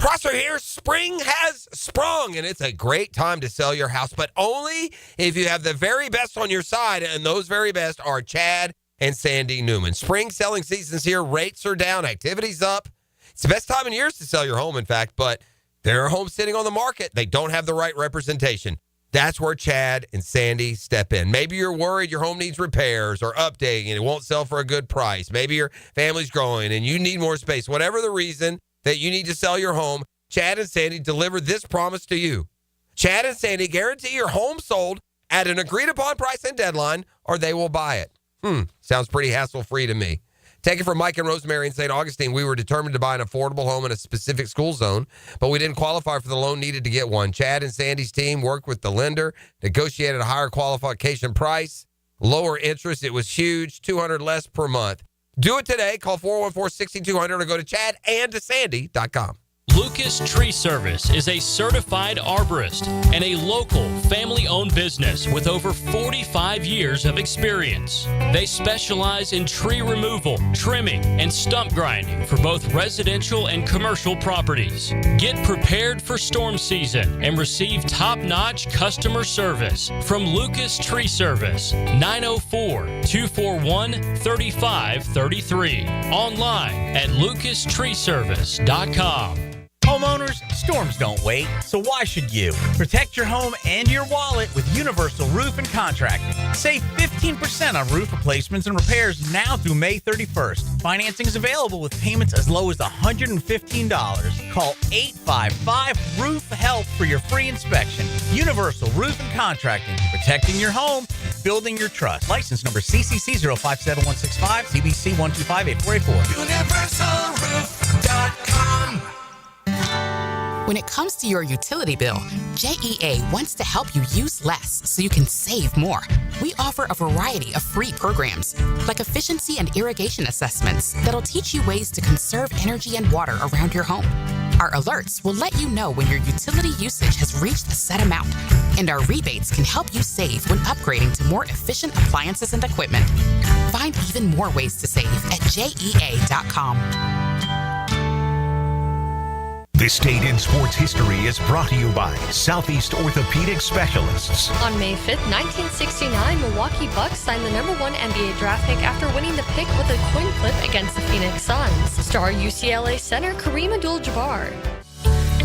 Prosser here. Spring has sprung, and it's a great time to sell your house, but only if you have the very best on your side, and those very best are Chad and Sandy Newman. Spring selling season's here. Rates are down. Activity's up. It's the best time in years to sell your home, in fact, but there are homes sitting on the market. They don't have the right representation. That's where Chad and Sandy step in. Maybe you're worried your home needs repairs or updating and it won't sell for a good price. Maybe your family's growing and you need more space. Whatever the reason that you need to sell your home, Chad and Sandy deliver this promise to you. Chad and Sandy guarantee your home sold at an agreed-upon price and deadline, or they will buy it. Sounds pretty hassle-free to me. Take it from Mike and Rosemary in St. Augustine. We were determined to buy an affordable home in a specific school zone, but we didn't qualify for the loan needed to get one. Chad and Sandy's team worked with the lender, negotiated a higher qualification price, lower interest. It was huge, $200 less per month. Do it today. Call 414-6200 or go to chadandtosandy.com. Lucas Tree Service is a certified arborist and a local family-owned business with over 45 years of experience. They specialize in tree removal, trimming, and stump grinding for both residential and commercial properties. Get prepared for storm season and receive top-notch customer service from Lucas Tree Service, 904-241-3533. Online at lucastreeservice.com. Homeowners, storms don't wait, so why should you? Protect your home and your wallet with Universal Roof and Contracting. Save 15% on roof replacements and repairs now through May 31st. Financing is available with payments as low as $115. Call 855-ROOF-HELP for your free inspection. Universal Roof and Contracting. Protecting your home, building your trust. License number CCC 057165, CBC 1258484. UniversalRoof.com. When it comes to your utility bill, JEA wants to help you use less so you can save more. We offer a variety of free programs, like efficiency and irrigation assessments that'll teach you ways to conserve energy and water around your home. Our alerts will let you know when your utility usage has reached a set amount, and our rebates can help you save when upgrading to more efficient appliances and equipment. Find even more ways to save at JEA.com. This date in sports history is brought to you by Southeast Orthopedic Specialists. On May 5th, 1969, Milwaukee Bucks signed the #1 NBA draft pick after winning the pick with a coin flip against the Phoenix Suns. Star UCLA center Kareem Abdul-Jabbar.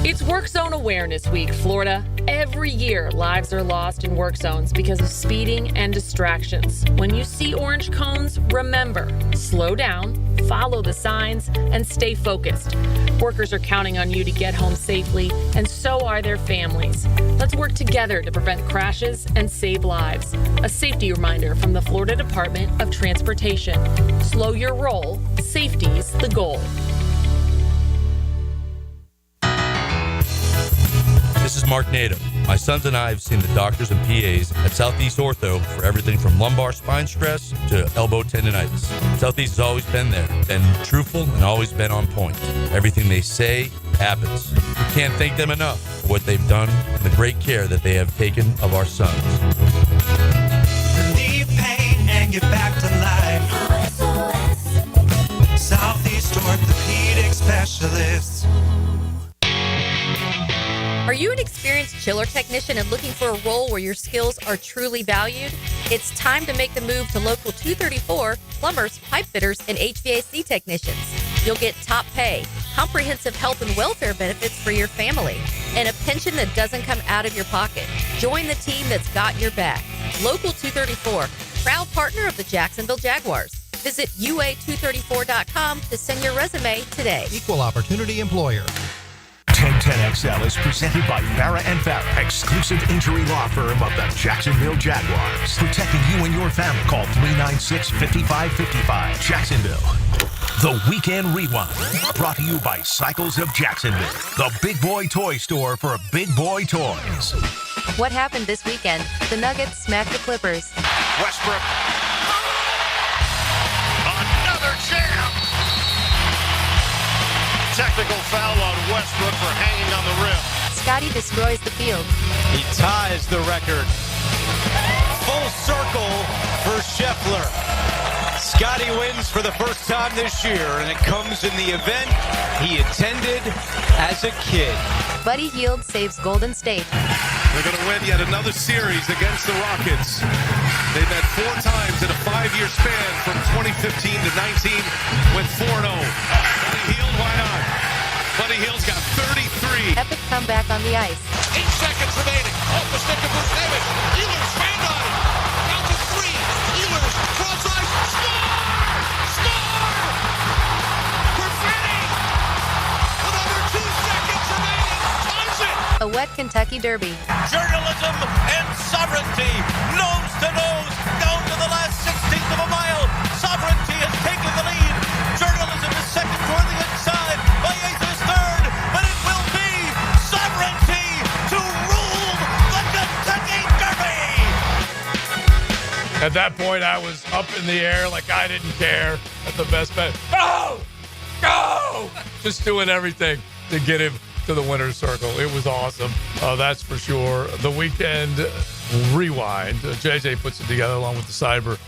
It's Work Zone Awareness Week, Florida. Every year, lives are lost in work zones because of speeding and distractions. When you see orange cones, remember, slow down, follow the signs, and stay focused. Workers are counting on you to get home safely, and so are their families. Let's work together to prevent crashes and save lives. A safety reminder from the Florida Department of Transportation. Slow your roll. Safety's the goal. This is Mark Nato. My sons and I have seen the doctors and PAs at Southeast Ortho for everything from lumbar spine stress to elbow tendonitis. Southeast has always been there, been truthful, and always been on point. Everything they say happens. We can't thank them enough for what they've done and the great care that they have taken of our sons. Relieve pain and get back to life. Southeast Orthopedic Specialists. Are you an experienced chiller technician and looking for a role where your skills are truly valued? It's time to make the move to Local 234, plumbers, pipe fitters, and HVAC technicians. You'll get top pay, comprehensive health and welfare benefits for your family, and a pension that doesn't come out of your pocket. Join the team that's got your back. Local 234, proud partner of the Jacksonville Jaguars. Visit UA234.com to send your resume today. Equal opportunity employer. 1010XL is presented by Farah & Farah, exclusive injury law firm of the Jacksonville Jaguars. Protecting you and your family. Call 396-5555. Jacksonville. The Weekend Rewind, brought to you by Cycles of Jacksonville, the big boy toy store for big boy toys. What happened this weekend? The Nuggets smacked the Clippers. Westbrook. Another jam. Technical foul on Westbrook for hanging on the rim. Scotty destroys the field. He ties the record. Full circle for Scheffler. Scotty wins for the first time this year, and it comes in the event he attended as a kid. Buddy Hield saves Golden State. They're going to win yet another series against the Rockets. They met 4 times in a 5-year span from 2015 to 19, went 4-0. Buddy Hield, why not? Buddy Hield's got 33. Epic comeback on the ice. 8 seconds remaining. Off the stick of Vucevic. Ehlers, hand on it. Down to 3. Ehlers, cross ice. Score! Score! Perfetti! Another 2 seconds remaining. Ties it! A wet Kentucky Derby. Journalism and sovereignty. Nose to nose. Down to the last 16th of a mile. Sovereignty has taken the lead. Journalism is second toward the inside. Valles is third. But it will be sovereignty to rule the Kentucky Derby. At that point, I was up in the air like I didn't care at the best bet. Go! Go! Just doing everything to get him to the winner's circle. It was awesome. That's for sure. The weekend rewind. JJ puts it together along with the cyber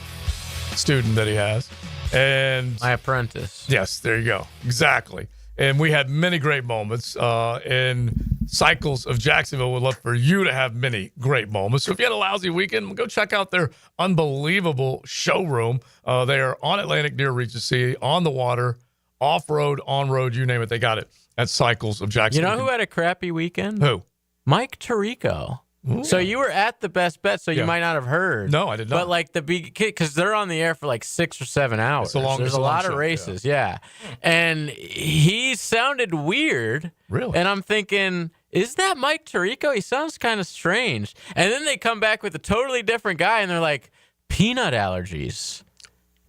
student that he has. And my apprentice. Yes, there you go. Exactly. And we had many great moments. And Cycles of Jacksonville would love for you to have many great moments. So if you had a lousy weekend, go check out their unbelievable showroom. They are on Atlantic near Regency, on the water, off-road, on-road, you name it. They got it at Cycles of Jacksonville. You know who had a crappy weekend? Who? Mike Tirico. Ooh. So you were at the best bet, so you might not have heard. No, I did not. But like because they're on the air for like 6 or 7 hours. There's a lot of races, yeah. And he sounded weird. Really? And I'm thinking, is that Mike Tirico? He sounds kind of strange. And then they come back with a totally different guy, and they're like, peanut allergies.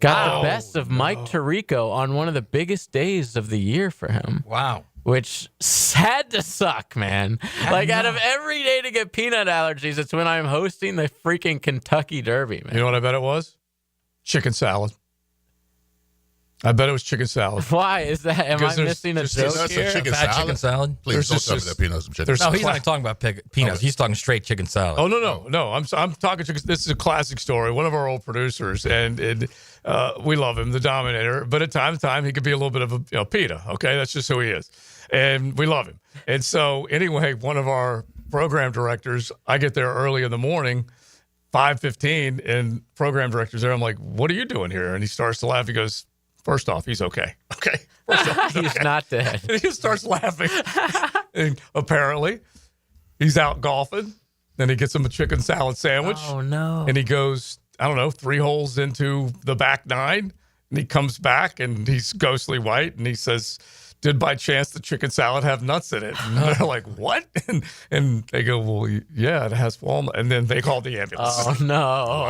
Got the best of Mike Tirico on one of the biggest days of the year for him. Wow. Which had to suck, man. Like, out of every day to get peanut allergies, it's when I'm hosting the freaking Kentucky Derby, man. You know what I bet it was? Chicken salad. I bet it was chicken salad. Why is that? Am I missing a joke here? Chicken salad? Please don't tell me that peanuts and chicken. No, he's not talking about peanuts. He's talking straight chicken salad. Oh, no. I'm talking chicken. This is a classic story. One of our old producers, and we love him, the Dominator. But at time to time, he could be a little bit of a PETA. Okay, that's just who he is, and we love him. And so, anyway, one of our program directors, I get there early in the morning, 5:15, and program director's there. I'm like, "What are you doing here?" And he starts to laugh. He goes, "First off, he's okay. Okay, first off, he's not dead." And he starts laughing. And apparently, he's out golfing. Then he gets him a chicken salad sandwich. Oh no! And he goes, I don't know, 3 holes into the back 9, and he comes back and he's ghostly white, and he says, "Did by chance the chicken salad have nuts in it?" And they're like, "What?" And they go, "Well, yeah, it has walnut." And then they call the ambulance. Oh no!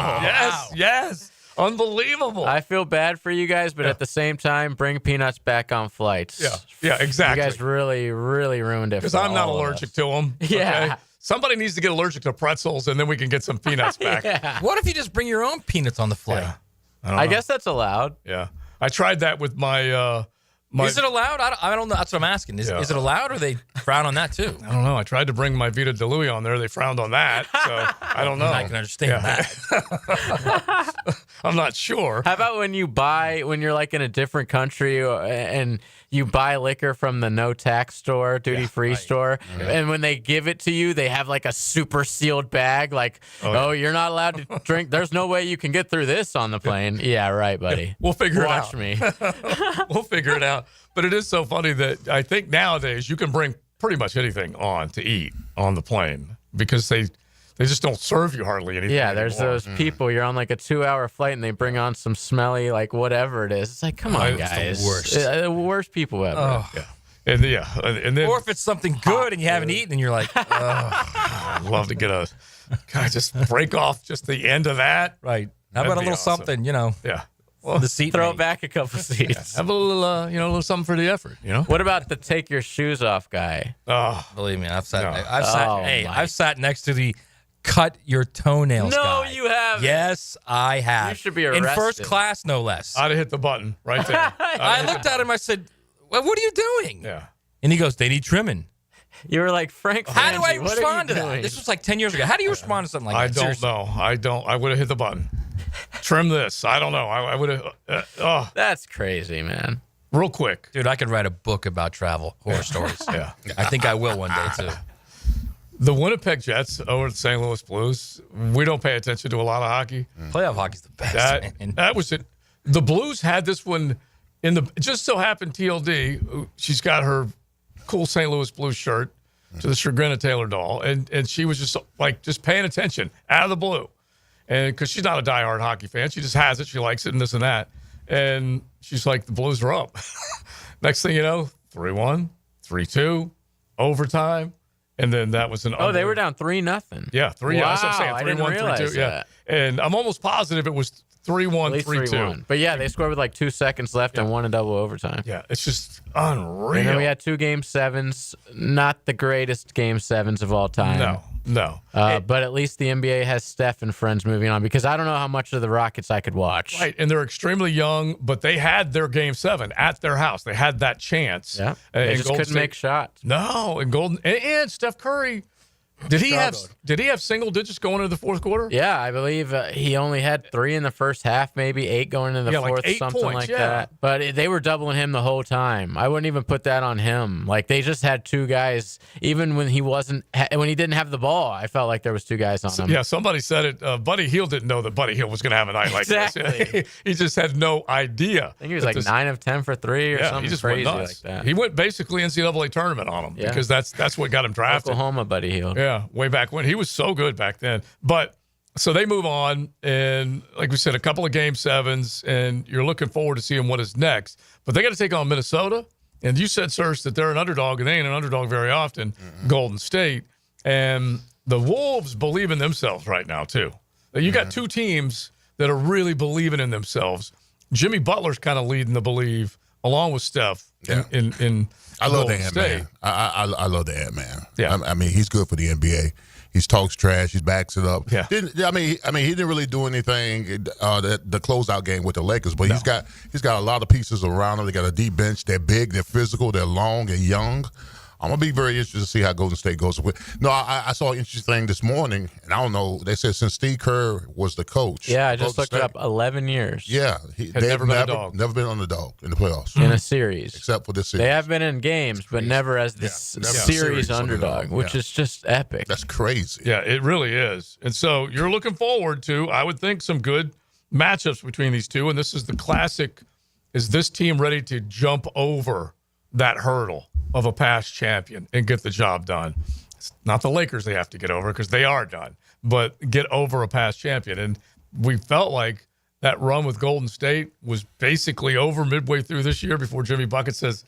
Yes. Unbelievable. I feel bad for you guys, but at the same time, bring peanuts back on flights. Yeah, exactly. You guys really, really ruined it. Because I'm not allergic to them. Yeah. Okay? Somebody needs to get allergic to pretzels, and then we can get some peanuts back. Yeah. What if you just bring your own peanuts on the flight? Yeah. I guess that's allowed. Yeah. I tried that with my is it allowed? I don't know. That's what I'm asking. Is it allowed, or they frown on that too? I don't know. I tried to bring my Vita de Louis on there. They frowned on that. So I don't know. I can understand that. I'm not sure. How about when you're like in a different country and you buy liquor from the no tax store, duty free store, and when they give it to you, they have like a super sealed bag, like, you're not allowed to drink. There's no way you can get through this on the plane. Yeah, right, buddy. Yeah, we'll figure it out. Watch me. We'll figure it out. But it is so funny that I think nowadays you can bring pretty much anything on to eat on the plane because they just don't serve you hardly anything. Yeah, there's those people. You're on like a 2-hour flight and they bring on some smelly, like whatever it is. It's like, come on, guys. The worst. The worst people ever. Oh. Yeah. And then, or if it's something good and you haven't eaten and you're like, I'd love to get just break off just the end of that. Right. How about a little something, Yeah. Well, the seat throw it back a couple seats. Have a little, a little something for the effort, What about the take your shoes off guy? Oh, believe me, I've sat next to the cut your toenails guy. No, you haven't. Yes, I have. You should be arrested. In first class, no less. I'd have hit the button right there. I looked at him. I said, well, "What are you doing?" Yeah. And he goes, "They need trimming." You were like, Frank, how do I respond to that? This was like 10 years ago. How do you respond to something like that? I don't know. I would have hit the button. Trim this. I don't know. I would have. That's crazy, man. Real quick. Dude, I could write a book about travel, horror stories. Yeah. I think I will one day, too. The Winnipeg Jets over the St. Louis Blues, we don't pay attention to a lot of hockey. Playoff hockey's the best, man. That was it. The Blues had this one in the – just so happened TLD, she's got her cool St. Louis Blues shirt to the chagrin of Taylor Dahl, and she was just paying attention out of the blue. And because she's not a diehard hockey fan, she just has it. She likes it and this and that. And she's like, the Blues are up. Next thing you know, 3-1, 3-2, overtime. And then that was an they were down 3-0. Yeah, 3. Wow, That's what I'm saying. 3-1, I didn't realize 3-2. Yeah, that. and I'm almost positive it was 3-1, 3-2. But yeah, they scored with like 2 seconds left and won in double overtime. Yeah, it's just unreal. And then we had 2 Game 7s. Not the greatest Game 7s of all time. No. But at least the NBA has Steph and friends moving on, because I don't know how much of the Rockets I could watch. Right, and they're extremely young, but they had their Game 7 at their house. They had that chance. Yeah, they just couldn't make shots. No, and Steph Curry. Did he have single digits going into the fourth quarter? Yeah, I believe he only had 3 in the first half, maybe 8 going into the fourth, like 8 something points, like that. But they were doubling him the whole time. I wouldn't even put that on him. Like, they just had 2 guys, even when he didn't have the ball. I felt like there was 2 guys on him. Yeah, somebody said it. Buddy Hield didn't know that Buddy Hield was going to have a night like this. Exactly. He just had no idea. I think he was like 9 of 10 for 3 or something he just crazy went like nuts. that. He went basically NCAA tournament on him because that's what got him drafted. Oklahoma, Buddy Hield. Yeah, way back when. He was so good back then. But so they move on, and like we said, a couple of Game 7s, and you're looking forward to seeing what is next. But they got to take on Minnesota. And you said, Search, that they're an underdog, and they ain't an underdog very often, Golden State. And the Wolves believe in themselves right now, too. You got 2 teams that are really believing in themselves. Jimmy Butler's kind of leading the believe, along with Steph in I love Golden the State. Ant-Man. I love the Ant-Man. Yeah. I mean, he's good for the NBA. He talks trash. He backs it up. Yeah. I mean, he didn't really do anything the closeout game with the Lakers, but he's got a lot of pieces around him. They got a deep bench. They're big. They're physical. They're long and young. I'm gonna be very interested to see how Golden State goes. No, I saw an interesting thing this morning, and I don't know. They said since Steve Kerr was the coach. Yeah, I just looked it up. 11 years. Yeah, they've never been a dog. Never been underdog in the playoffs in a series, except for this series. They have been in games, but never as the series underdog, which is just epic. That's crazy. Yeah, it really is. And so you're looking forward to, I would think, some good matchups between these two. And this is the classic: is this team ready to jump over that hurdle of a past champion and get the job done? It's not the Lakers they have to get over, because they are done, but get over a past champion. And we felt like that run with Golden State was basically over midway through this year before Jimmy Bucket says,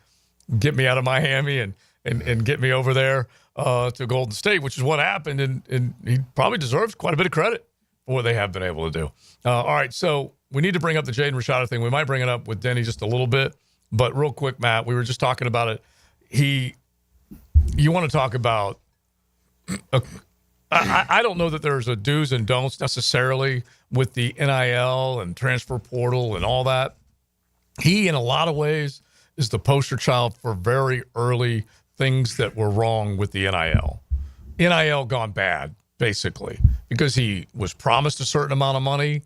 get me out of Miami and get me over there to Golden State, which is what happened. And he probably deserves quite a bit of credit for what they have been able to do. All right, so we need to bring up the Jaden Rashada thing. We might bring it up with Denny just a little bit. But real quick, Matt, we were just talking about it. You want to talk about I don't know that there's a do's and don'ts necessarily with the NIL and transfer portal and all that. He, in a lot of ways, is the poster child for very early things that were wrong with the NIL. NIL gone bad, basically, because he was promised a certain amount of money.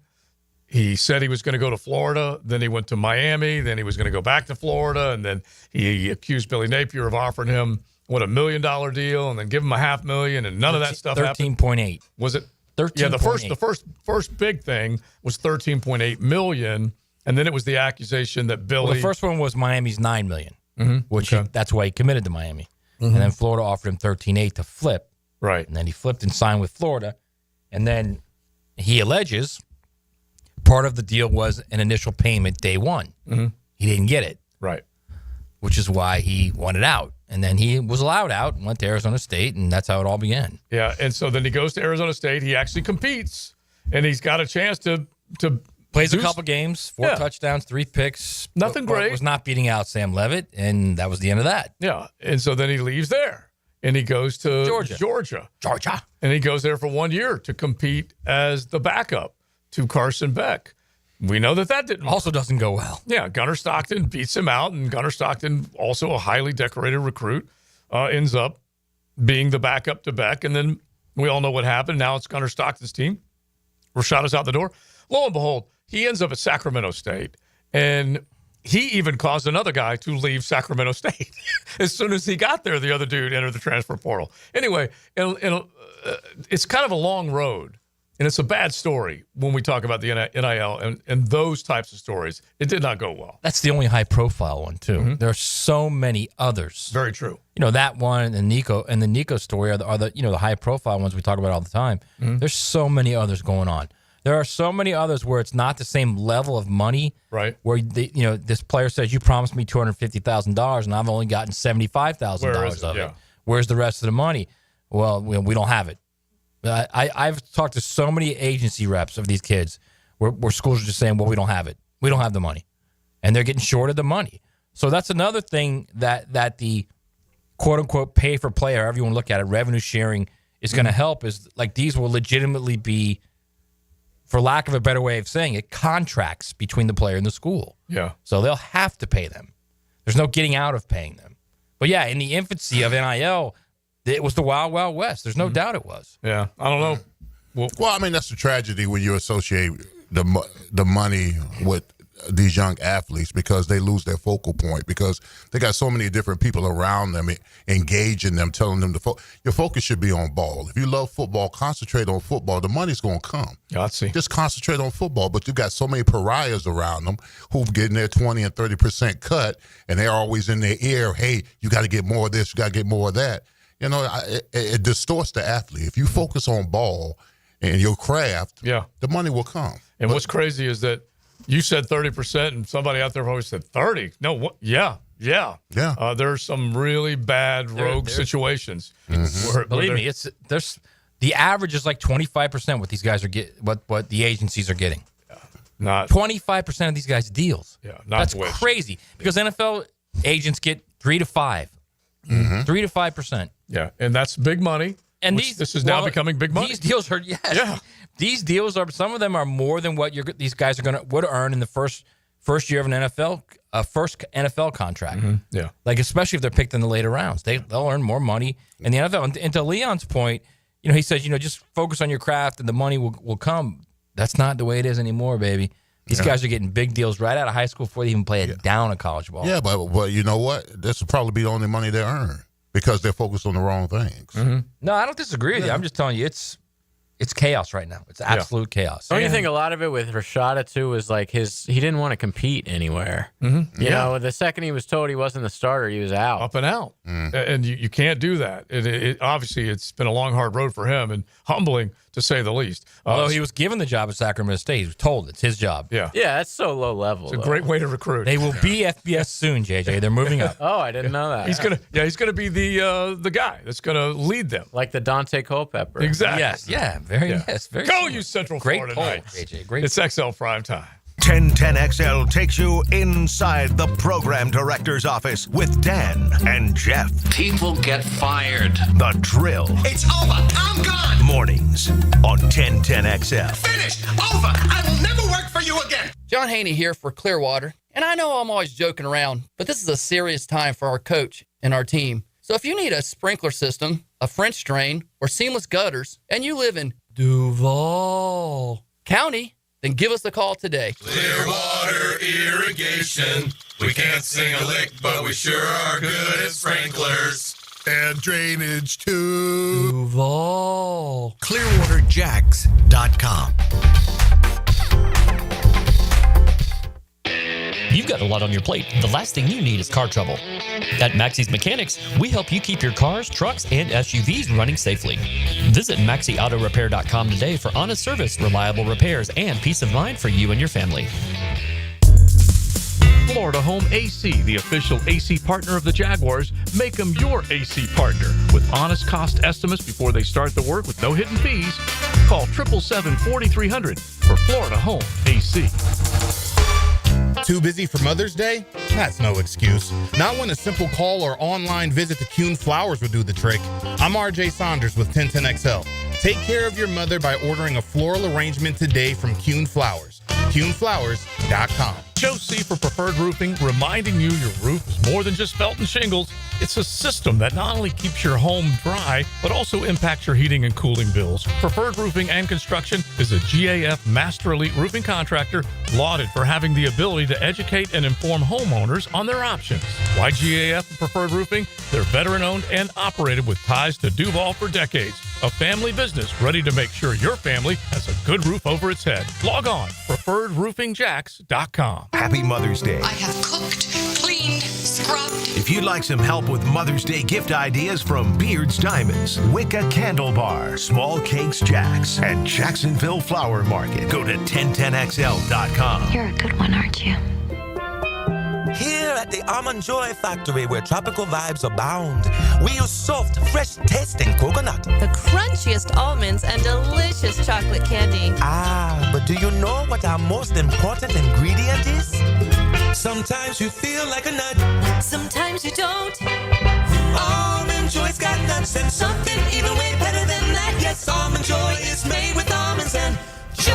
He said he was going to go to Florida, then he went to Miami, then he was going to go back to Florida, and then he accused Billy Napier of offering him, $1 million deal, and then give him $500,000, and none of that stuff happened. 13.8. Was it? 13. Yeah, the first big thing was $13.8 million, and then it was the accusation that Billy. Well, the first one was Miami's $9 million, which that's why he committed to Miami, Mm-hmm. and then Florida offered him 13.8 to flip, right? And then he flipped and signed with Florida, and then he alleges part of the deal was an initial payment day one. Mm-hmm. He didn't get it, right? Which is why he wanted out. And then he was allowed out and went to Arizona State, and that's how it all began. Yeah, and so then he goes to Arizona State. He actually competes, and he's got a chance to plays a couple games, 4 touchdowns, 3 picks. Nothing great. Was not beating out Sam Levitt, and that was the end of that. Yeah, and so then he leaves there, and he goes to Georgia. And he goes there for 1 year to compete as the backup to Carson Beck. We know that didn't also doesn't go well. Yeah, Gunnar Stockton beats him out, and Gunnar Stockton, also a highly decorated recruit, ends up being the backup to Beck. And then we all know what happened. Now it's Gunnar Stockton's team. Rashada's out the door. Lo and behold, he ends up at Sacramento State, and he even caused another guy to leave Sacramento State. As soon as he got there, the other dude entered the transfer portal. Anyway, it's kind of a long road, and it's a bad story when we talk about the NIL and those types of stories. It did not go well. That's the only high-profile one, too. Mm-hmm. There are so many others. Very true. That one and the Nico story are the high-profile ones we talk about all the time. Mm-hmm. There's so many others going on. There are so many others where it's not the same level of money. Right. Where this player says, you promised me $250,000 and I've only gotten $75,000 of it. Where's the rest of the money? Well, we don't have it. I've talked to so many agency reps of these kids where schools are just saying, well, we don't have it. We don't have the money. And they're getting short of the money. So that's another thing that the quote-unquote pay-for-play, however you want to look at it, revenue sharing is going to help is like these will legitimately be, for lack of a better way of saying it, contracts between the player and the school. Yeah. So they'll have to pay them. There's no getting out of paying them. But yeah, in the infancy of NIL, it was the Wild Wild West. There's no doubt it was. Yeah. I don't know. Well, I mean, that's the tragedy when you associate the money with these young athletes because they lose their focal point because they got so many different people around them engaging them, telling them your focus should be on ball. If you love football, concentrate on football. The money's going to come. Yeah, I see. Just concentrate on football, but you got so many pariahs around them who getting their 20 and 30% cut, and they're always in their ear, hey, you got to get more of this, you got to get more of that. It distorts the athlete. If you focus on ball and your craft, the money will come. And what's crazy is that you said 30%, and somebody out there always said 30. No, what? Yeah. There's some really bad rogue situations. Mm-hmm. Believe me, there's the average is like 25% what these guys are what the agencies are getting. Yeah. Not 25% of these guys deals. Yeah, that's crazy because NFL agents get 3 to 5, 3 to 5%. Yeah, and that's big money. And this is now becoming big money. These deals are These deals are, some of them are more than what these guys would earn in the first year of an first NFL contract. Mm-hmm. Yeah, like especially if they're picked in the later rounds, they'll earn more money in the NFL. And to Leon's point, he says, just focus on your craft and the money will come. That's not the way it is anymore, baby. These guys are getting big deals right out of high school before they even play it down a college ball. Yeah, but you know what? This will probably be the only money they earn because they're focused on the wrong things. Mm-hmm. No, I don't disagree with you. I'm just telling you, it's chaos right now. It's absolute chaos. Don't you think a lot of it with Rashada, too, was like he didn't want to compete anywhere. Mm-hmm. You know, the second he was told he wasn't the starter, he was out. Up and out. Mm. And you can't do that. Obviously, it's been a long, hard road for him and humbling, to say the least. Although he was given the job at Sacramento State. He was told it's his job. Yeah, that's so low level. It's a great way to recruit. They will be FBS soon, JJ. They're moving up. Oh, I didn't know that. He's gonna be the guy that's gonna lead them. Like the Dante Culpepper. Exactly. Yes, very Go, smart. you Central Great Florida poll, Knights. JJ. Great. It's XL Primetime. 1010XL takes you inside the program director's office with Dan and Jeff. People get fired. The Drill. It's over. I'm gone. Mornings on 1010XL. Finished. Over. I will never work for you again. John Haney here for Clearwater. And I know I'm always joking around, but this is a serious time for our coach and our team. So if you need a sprinkler system, a French drain, or seamless gutters, and you live in Duval County, then give us a call today. Clearwater Irrigation. We can't sing a lick, but we sure are good at sprinklers. And drainage too. Duval. ClearwaterJags.com. You've got a lot on your plate. The last thing you need is car trouble. At Maxie's Mechanics, we help you keep your cars, trucks, and SUVs running safely. Visit MaxieAutoRepair.com today for honest service, reliable repairs, and peace of mind for you and your family. Florida Home AC, the official AC partner of the Jaguars. Make them your AC partner with honest cost estimates before they start the work with no hidden fees. Call 777-4300 for Florida Home AC. Too busy for Mother's Day? That's no excuse. Not when a simple call or online visit to Kuhn Flowers would do the trick. I'm RJ Saunders with 1010XL. Take care of your mother by ordering a floral arrangement today from Kuhn Flowers. CuneFlowers.com. Joe C. for Preferred Roofing, reminding you your roof is more than just felt and shingles. It's a system that not only keeps your home dry, but also impacts your heating and cooling bills. Preferred Roofing and Construction is a GAF Master Elite roofing contractor lauded for having the ability to educate and inform homeowners on their options. Why GAF and Preferred Roofing? They're veteran-owned and operated with ties to Duval for decades. A family business ready to make sure your family has a good roof over its head. Log on, preferredroofingjax.com. Happy Mother's Day. I have cooked, cleaned, scrubbed. If you'd like some help with Mother's Day gift ideas from Beard's Diamonds, Wicca Candle Bar, Small Cakes Jacks, and Jacksonville Flower Market, go to 1010XL.com. You're a good one, aren't you? Here at the Almond Joy Factory, where tropical vibes abound, we use soft, fresh-tasting coconut. The crunchiest almonds and delicious chocolate candy. Ah, but do you know what our most important ingredient is? Sometimes you feel like a nut. Sometimes you don't. Almond Joy's got nuts and something even way better than that. Yes, Almond Joy is made with almonds and joy.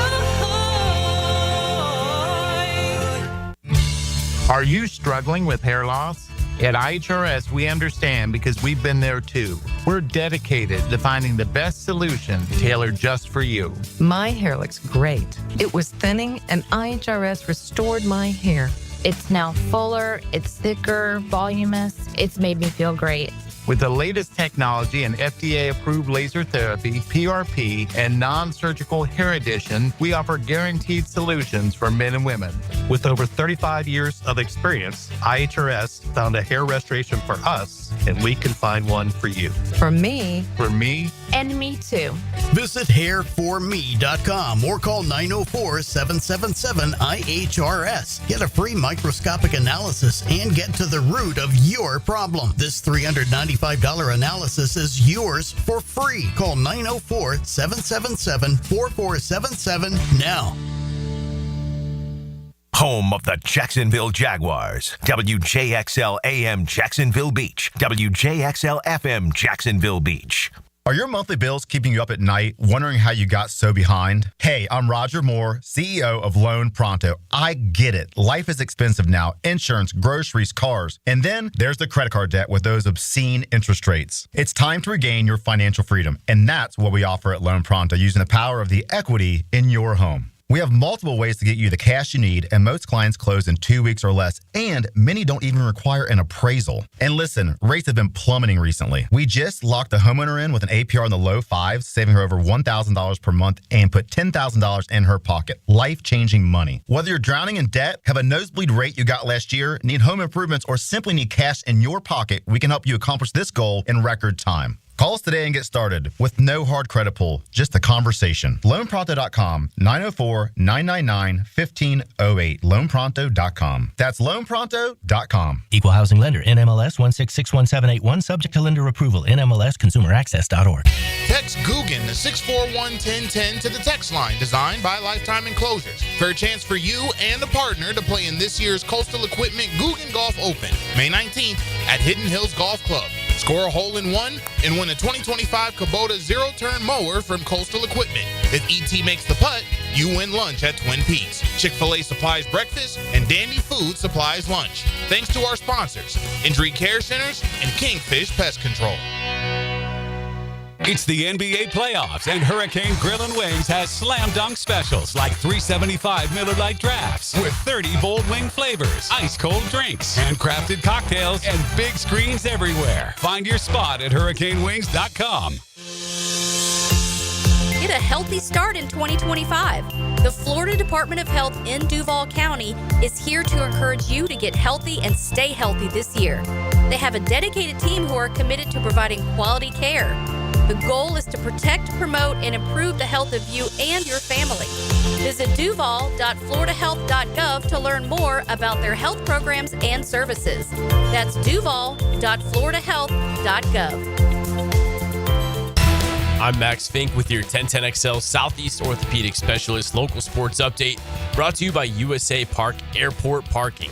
Are you struggling with hair loss? At IHRS, we understand because we've been there too. We're dedicated to finding the best solution tailored just for you. My hair looks great. It was thinning, and IHRS restored my hair. It's now fuller, it's thicker, voluminous. It's made me feel great. With the latest technology and FDA-approved laser therapy, PRP, and non-surgical hair addition, we offer guaranteed solutions for men and women. With over 35 years of experience, IHRS found a hair restoration for us, and we can find one for you. For me. For me. And me too. Visit hairforme.com or call 904-777-IHRS. Get a free microscopic analysis and get to the root of your problem. This $395 analysis is yours for free. Call 904-777-4477 now. Home of the Jacksonville Jaguars. WJXL AM Jacksonville Beach. WJXL FM Jacksonville Beach. Are your monthly bills keeping you up at night, wondering how you got so behind? Hey, I'm Roger Moore, CEO of Loan Pronto. I get it. Life is expensive now. Insurance, groceries, cars. And then there's the credit card debt with those obscene interest rates. It's time to regain your financial freedom. And that's what we offer at Loan Pronto, using the power of the equity in your home. We have multiple ways to get you the cash you need, and most clients close in 2 weeks or less, and many don't even require an appraisal. And listen, rates have been plummeting recently. We just locked a homeowner in with an APR in the low fives, saving her over $1,000 per month, and put $10,000 in her pocket. Life-changing money. Whether you're drowning in debt, have a nosebleed rate you got last year, need home improvements, or simply need cash in your pocket, we can help you accomplish this goal in record time. Call us today and get started with no hard credit pull, just a conversation. LoanPronto.com, 904-999-1508. LoanPronto.com. That's LoanPronto.com. Equal housing lender, NMLS 1661781, subject to lender approval, NMLSconsumeraccess.org. Text Guggen to 641-1010 to the text line designed by Lifetime Enclosures. Fair chance for you and a partner to play in this year's Coastal Equipment Guggen Golf Open, May 19th at Hidden Hills Golf Club. Score a hole-in-one and win a 2025 Kubota zero-turn mower from Coastal Equipment. If ET makes the putt, you win lunch at Twin Peaks. Chick-fil-A supplies breakfast, and Dandy Food supplies lunch. Thanks to our sponsors, Injury Care Centers and Kingfish Pest Control. It's the NBA playoffs, and Hurricane Grill & Wings has slam dunk specials like $3.75 Miller Lite drafts with 30 bold wing flavors, ice-cold drinks, handcrafted cocktails, and big screens everywhere. Find your spot at hurricanewings.com. Get a healthy start in 2025. The Florida Department of Health in Duval County is here to encourage you to get healthy and stay healthy this year. They have a dedicated team who are committed to providing quality care. The goal is to protect, promote, and improve the health of you and your family. Visit duval.floridahealth.gov to learn more about their health programs and services. That's duval.floridahealth.gov. I'm Max Fink with your 1010XL Southeast Orthopedic Specialist local sports update, brought to you by USA Park Airport Parking.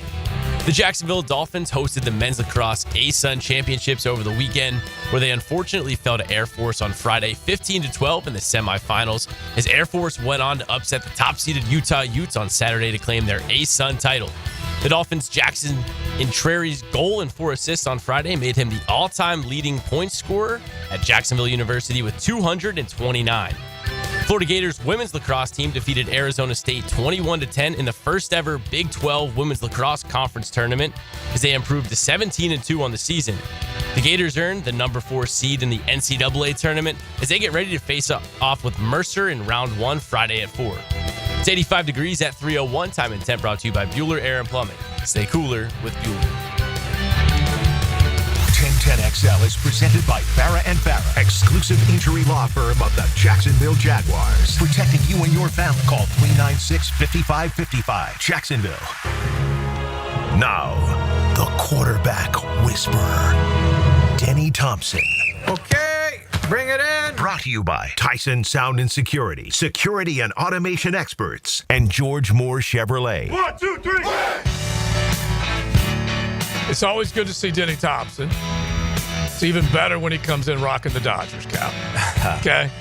The Jacksonville Dolphins hosted the men's lacrosse ASUN championships over the weekend, where they unfortunately fell to Air Force on Friday 15-12 in the semifinals, as Air Force went on to upset the top-seeded Utah Utes on Saturday to claim their ASUN title. The Dolphins' Jackson Intreri's goal and 4 assists on Friday made him the all-time leading point scorer at Jacksonville University with 229. Florida Gators women's lacrosse team defeated Arizona State 21-10 in the first ever Big 12 Women's Lacrosse Conference tournament as they improved to 17-2 on the season. The Gators earned the number 4 seed in the NCAA tournament as they get ready to face off with Mercer in round 1 Friday at 4. It's 85 degrees at 3:01. Time and temp brought to you by Bueller Air and Plumbing. Stay cooler with Bueller. 1010XL is presented by Farah & Farah, exclusive injury law firm of the Jacksonville Jaguars. Protecting you and your family. Call 396-5555. Jacksonville. Now, the quarterback whisperer, Denny Thompson. Okay, bring it in. Brought to you by Tyson Sound and Security, security and automation experts, and George Moore Chevrolet. 1, 2, 3. It's always good to see Denny Thompson. It's even better when he comes in rocking the Dodgers cap. Okay?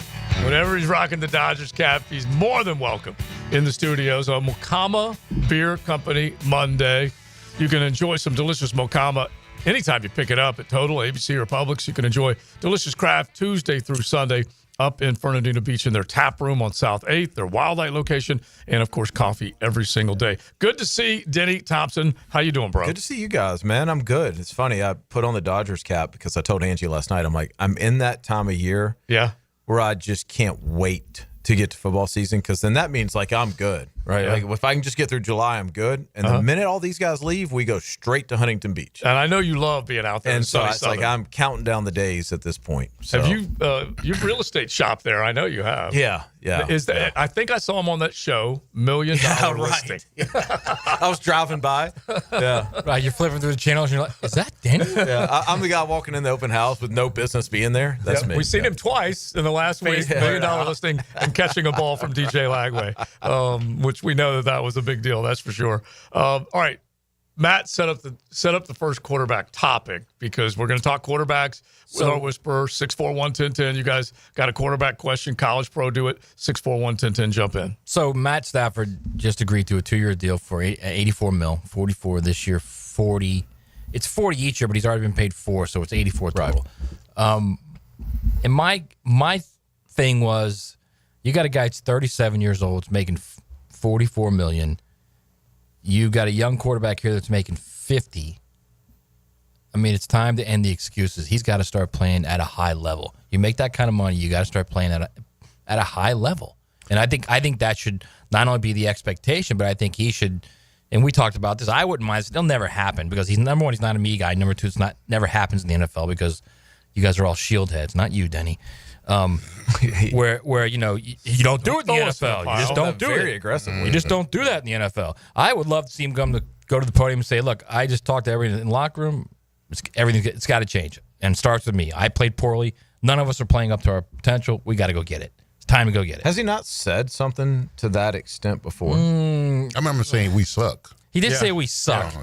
Whenever he's rocking the Dodgers cap, he's more than welcome in the studios on Mokama Beer Company Monday. You can enjoy some delicious Mokama anytime you pick it up at Total, ABC, or Publix. You can enjoy delicious craft Tuesday through Sunday up in Fernandina Beach in their tap room on South 8th, their Wildlight location, and, of course, coffee every single day. Good to see Denny Thompson. How you doing, bro? Good to see you guys, man. I'm good. It's funny. I put on the Dodgers cap because I told Angie last night, I'm like, I'm in that time of year where I just can't wait to get to football season because then that means, like, I'm good, right? Yeah. Like, if I can just get through July, I'm good. And the minute all these guys leave, we go straight to Huntington Beach. And I know you love being out there. And so it's like I'm counting down the days at this point. So. Have you you've real estate shop there? I know you have. Yeah. Is that? I think I saw him on that show, $1 Million Listing. I was driving by. Yeah. Right. You're flipping through the channels and you're like, is that Denny? Yeah. I'm the guy walking in the open house with no business being there. That's me. We've seen him twice in the last week, $1 Million Listing, and catching a ball from DJ Lagway, which we know that was a big deal. That's for sure. All right. Matt set up the first quarterback topic because we're going to talk quarterbacks with our whisperer, 641-1010. You guys got a quarterback question, college pro, do it, 641-1010, jump in. So Matt Stafford just agreed to a 2-year deal for $84 million, 44 this year, 40. It's 40 each year, but he's already been paid 4, so it's 84 total. Right. And my thing was, you got a guy that's 37 years old, making $44 million. You got a young quarterback here that's making 50. I mean, it's time to end the excuses. He's got to start playing at a high level. You make that kind of money, you got to start playing at a high level. And I think that should not only be the expectation, but I think he should. And we talked about this. I wouldn't mind. It'll never happen because he's number one. He's not a me guy. Number two, it's never happens in the NFL because you guys are all shield heads. Not you, Denny. Where you know you don't do it in the NFL. You just don't do it very aggressively. You just don't do that in the NFL. I would love to see him go to the podium and say, "Look, I just talked to everyone in the locker room. It's got to change, and it starts with me. I played poorly. None of us are playing up to our potential. We got to go get it. It's time to go get it." Has he not said something to that extent before? I remember saying we suck. He did say we suck.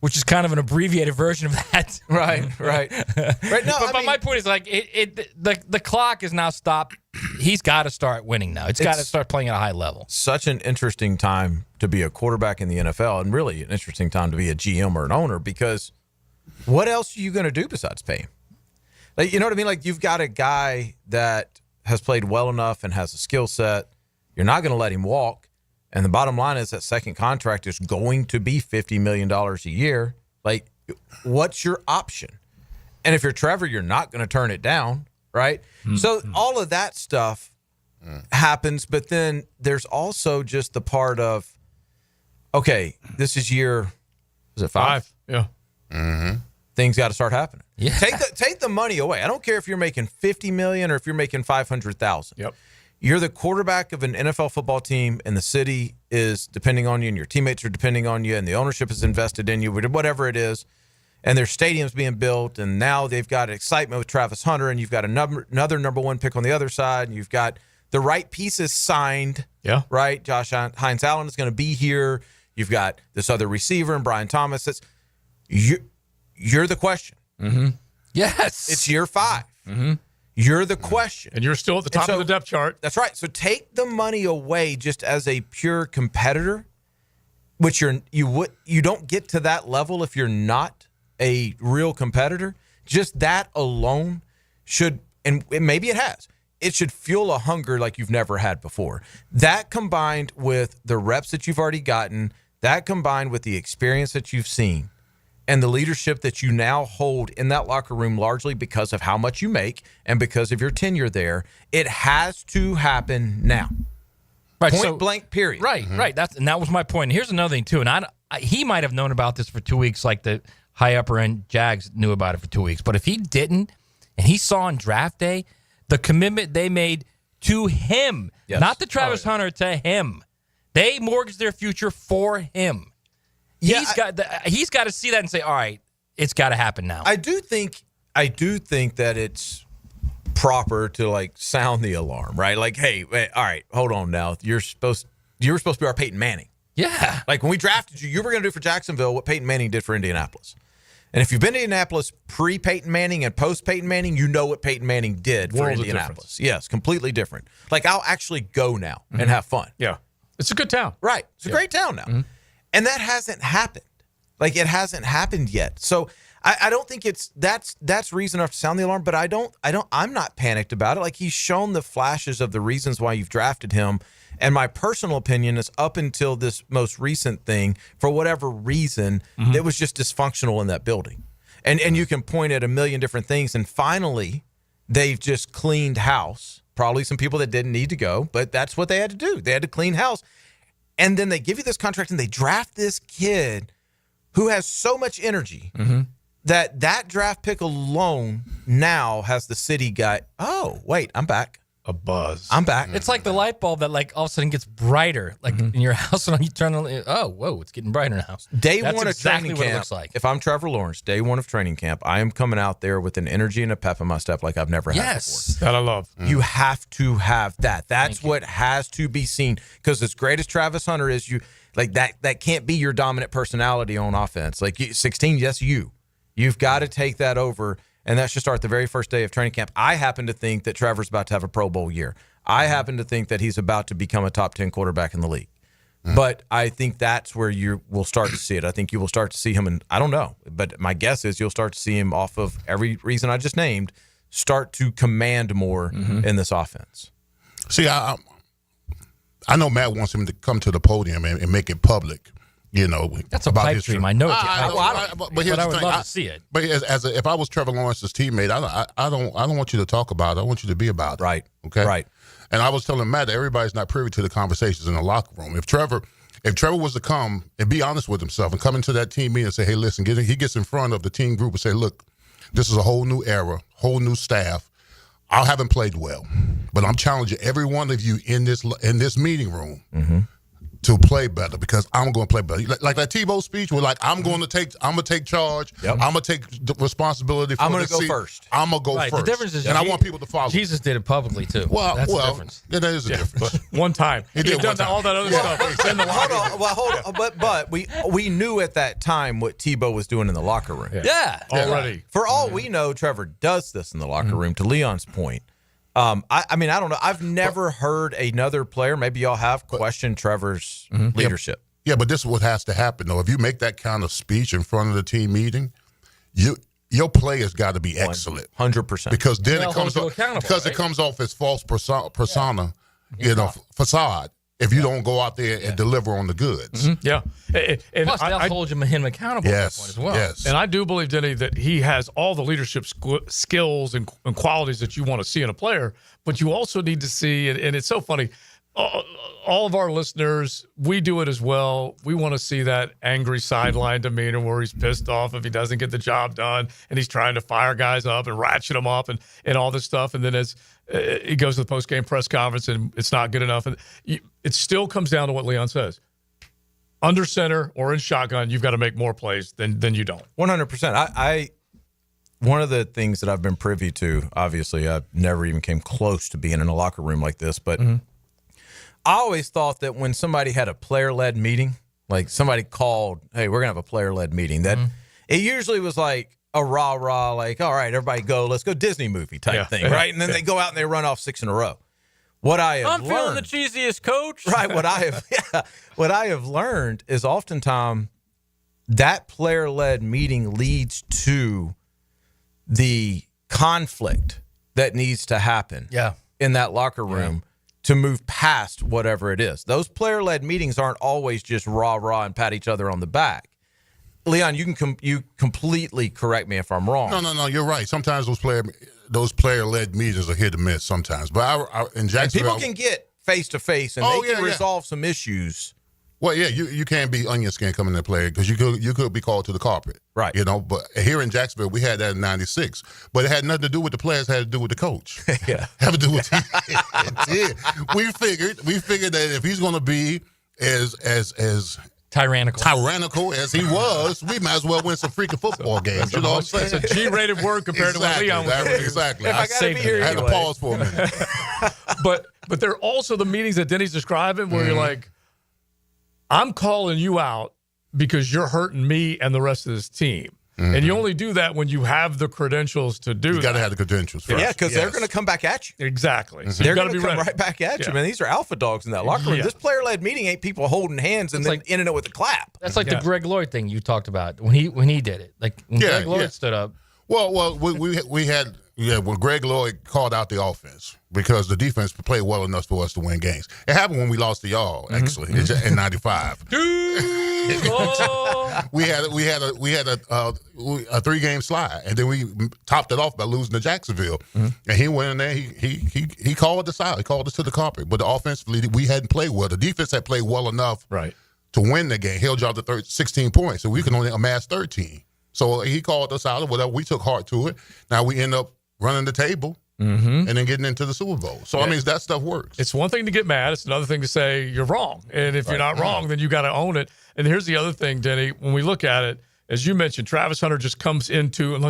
Which is kind of an abbreviated version of that. Right. No, but my point is, like, the clock is now stopped. He's got to start winning now. It's got to start playing at a high level. Such an interesting time to be a quarterback in the NFL, and really an interesting time to be a GM or an owner, because what else are you going to do besides pay him? Like, you know what I mean? Like, you've got a guy that has played well enough and has a skill set. You're not going to let him walk. And the bottom line is that second contract is going to be $50 million a year. Like, what's your option? And if you're Trevor, you're not going to turn it down, right? Mm-hmm. So all of that stuff happens, but then there's also just the part of, okay, this is year, is it 5? Yeah. Mm-hmm. Things got to start happening. Yeah. Take the money away. I don't care if you're making $50 million or if you're making $500,000. Yep. You're the quarterback of an NFL football team, and the city is depending on you, and your teammates are depending on you, and the ownership is invested in you, whatever it is. And their stadium's being built, and now they've got excitement with Travis Hunter, and you've got another number one pick on the other side, and you've got the right pieces signed. Yeah. Right? Josh Hines Allen is going to be here. You've got this other receiver and Brian Thomas. You're the question. Mm-hmm. Yes. It's year 5. Mm-hmm. You're the question. And you're still at the top of the depth chart. That's right. So take the money away just as a pure competitor, which you don't get to that level if you're not a real competitor. Just that alone should, and maybe it has, it should fuel a hunger like you've never had before. That combined with the reps that you've already gotten, that combined with the experience that you've seen, and the leadership that you now hold in that locker room largely because of how much you make and because of your tenure there, it has to happen now. Right, Point blank, period. Right, right. And that was my point. And here's another thing, too. And he might have known about this for 2 weeks like the high upper end Jags knew about it for 2 weeks. But if he didn't, and he saw on draft day the commitment they made to him, not to Travis Hunter, to him. They mortgaged their future for him. He's got to see that and say, all right, it's got to happen now. I do think that it's proper to like sound the alarm, right? Like, hey, all right, hold on now. You were supposed to be our Peyton Manning. Yeah. Like when we drafted you, you were going to do for Jacksonville what Peyton Manning did for Indianapolis. And if you've been to Indianapolis pre-Peyton Manning and post-Peyton Manning, you know what Peyton Manning did for Indianapolis. Yes, completely different. Like I'll actually go now and have fun. Yeah. It's a good town. Right. It's a great town now. Mm-hmm. And that hasn't happened. Like it hasn't happened yet. So I don't think that's reason enough to sound the alarm, but I'm not panicked about it. Like he's shown the flashes of the reasons why you've drafted him. And my personal opinion is up until this most recent thing, for whatever reason, it was just dysfunctional in that building. And you can point at a million different things. And finally, they've just cleaned house. Probably some people that didn't need to go, but that's what they had to do. They had to clean house. And then they give you this contract and they draft this kid who has so much energy that draft pick alone now has the city guy, oh, wait, I'm back. A buzz. I'm back. It's like the light bulb that like all of a sudden gets brighter, like in your house when you turn on. Oh, whoa! It's getting brighter now. Day That's one exactly of training what camp. it looks like. If I'm Trevor Lawrence, day one of training camp, I am coming out there with an energy and a pep in my step like I've never had before. That I love. You have to have that. That's what has to be seen. Because as great as Travis Hunter is, you like that can't be your dominant personality on offense. Like 16, yes, you've got to take that over. And that should start the very first day of training camp. I happen to think that Trevor's about to have a Pro Bowl year. I happen to think that he's about to become a top 10 quarterback in the league. But I think that's where you will start to see it. I think you will start to see him, and I don't know, but my guess is you'll start to see him off of every reason I just named, start to command more in this offense. See, I know Matt wants him to come to the podium and make it public. You know, that's a pipe dream. I know it. But here's I the would thing. love to see it. But if I was Trevor Lawrence's teammate, I don't want you to talk about it. I want you to be about it. Right. Okay. Right. And I was telling Matt that everybody's not privy to the conversations in the locker room. If Trevor was to come and be honest with himself and come into that team meeting and say, hey, listen, he gets in front of the team group and say, look, this is a whole new era, whole new staff. I haven't played well, but I'm challenging every one of you in this meeting room to play better because I'm going to play better. Like that Tebow speech, we're like, I'm going to take charge. Yep. I'm going to take the responsibility for I'm going to go first. I'm going to go first. The difference is, and I want people to follow. Jesus did it publicly too. Well, that's the difference. Yeah, that is a difference. One time. He did done all that other stuff. But we knew at that time what Tebow was doing in the locker room. Yeah. Already. For all we know, Trevor does this in the locker room, to Leon's point. I mean, I don't know. I've never heard another player, maybe y'all have, question Trevor's leadership. Yeah, but this is what has to happen, though. If you make that kind of speech in front of the team meeting, your play has got to be excellent. 100%. Because then it comes off as false persona, facade. If you don't go out there and deliver on the goods. Yeah. And plus, they'll hold him accountable at that point as well. Yes. And I do believe, Denny, that he has all the leadership skills and qualities that you want to see in a player, but you also need to see, and it's so funny, all of our listeners, we do it as well. We want to see that angry sideline demeanor where he's pissed off if he doesn't get the job done and he's trying to fire guys up and ratchet them up and all this stuff. And then as he goes to the post-game press conference and it's not good enough. And it still comes down to what Leon says. Under center or in shotgun, you've got to make more plays than you don't. 100%. One of the things that I've been privy to, obviously, I never even came close to being in a locker room like this, but I always thought that when somebody had a player-led meeting, Like somebody called, hey, we're going to have a player-led meeting. That it usually was like a rah-rah, like, all right, everybody go, let's go Disney movie type thing, right? And then they go out and they run off 6 in a row. What I have I'm learned, feeling the cheesiest, coach. Right, what I have learned is oftentimes that player-led meeting leads to the conflict that needs to happen in that locker room to move past whatever it is. Those player-led meetings aren't always just rah-rah and pat each other on the back. Leon, you can you completely correct me if I'm wrong. No, you're right. Sometimes those player-led meetings are hit or miss sometimes. But in Jacksonville, people can get face-to-face and they can resolve some issues. Well, yeah, you can't be onion skin coming to play because you could be called to the carpet, right? You know, but here in Jacksonville, we had that in '96, but it had nothing to do with the players. It had to do with the coach. Had to do with we figured that if he's going to be as tyrannical as he was, we might as well win some freaking football games. You know what I'm saying? It's a G-rated word compared to what Leon was saying. Exactly. I had to pause for a minute. But they're also the meetings that Denny's describing where you're like, I'm calling you out because you're hurting me and the rest of this team. Mm-hmm. And you only do that when you have the credentials to do that. You got to have the credentials first. Yeah, because they're going to come back at you. Exactly. So they're going to come right back at you, man. These are alpha dogs in that locker room. This player-led meeting ain't people holding hands and then ending it with a clap. That's like the Greg Lloyd thing you talked about when he did it. Like when Greg Lloyd stood up. Well, we had Greg Lloyd called out the offense because the defense played well enough for us to win games. It happened when we lost to y'all, actually, in '95. We had a 3-game slide, and then we topped it off by losing to Jacksonville. And he went in there. He called us out. He called us to the carpet. But the offensively, we hadn't played well. The defense had played well enough to win the game. He'll drop the 16 points, so we can only amass 13. So he called us out or whatever. We took heart to it. Now we end up running the table and then getting into the Super Bowl. So, I mean, that stuff works. It's one thing to get mad. It's another thing to say you're wrong. And if you're not wrong, then you got to own it. And here's the other thing, Denny. When we look at it, as you mentioned, Travis Hunter just comes into, and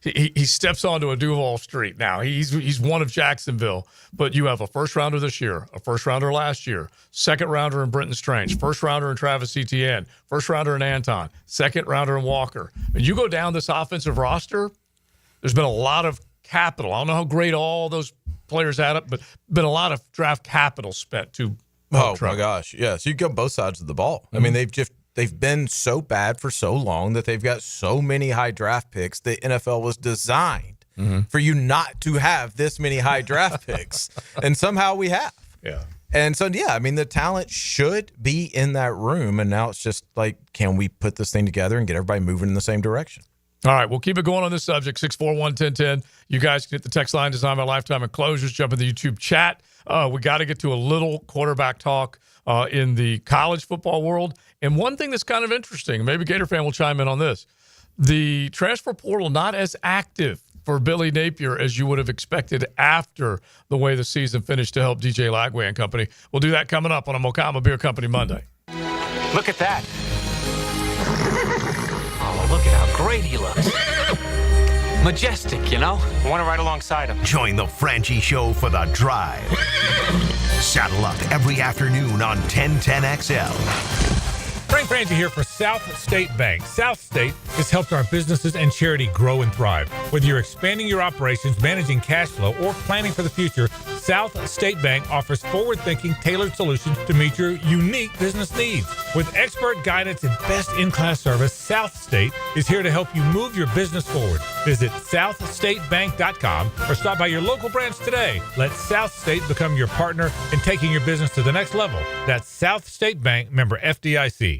he steps onto a Duval Street. Now, he's one of Jacksonville, but you have a first-rounder this year, a first-rounder last year, second-rounder in Brenton Strange, first-rounder in Travis Etienne, first-rounder in Anton, second-rounder in Walker. And you go down this offensive roster, there's been a lot of capital. I don't know how great all those players add up, but been a lot of draft capital spent to my gosh. Yeah. So you go both sides of the ball. I mean, they've been so bad for so long that they've got so many high draft picks. The NFL was designed for you not to have this many high draft picks. And somehow we have. Yeah. And so, I mean, the talent should be in that room. And now it's just like, can we put this thing together and get everybody moving in the same direction? All right, we'll keep it going on this subject, 641-1010. You guys can hit the text line, Design by Lifetime Enclosures, jump in the YouTube chat. We got to get to a little quarterback talk in the college football world. And one thing that's kind of interesting, maybe Gator fan will chime in on this, the transfer portal not as active for Billy Napier as you would have expected after the way the season finished to help DJ Lagway and company. We'll do that coming up on a Mocama Beer Company Monday. Look at that. Oh, look at how great he looks. Majestic, you know? I want to ride alongside him. Join the Franchi Show for the drive. Saddle up every afternoon on 1010XL. Frank Franchi here for South State Bank. South State has helped our businesses and charity grow and thrive. Whether you're expanding your operations, managing cash flow, or planning for the future, South State Bank offers forward-thinking, tailored solutions to meet your unique business needs. With expert guidance and best-in-class service, South State is here to help you move your business forward. Visit southstatebank.com or stop by your local branch today. Let South State become your partner in taking your business to the next level. That's South State Bank, member FDIC.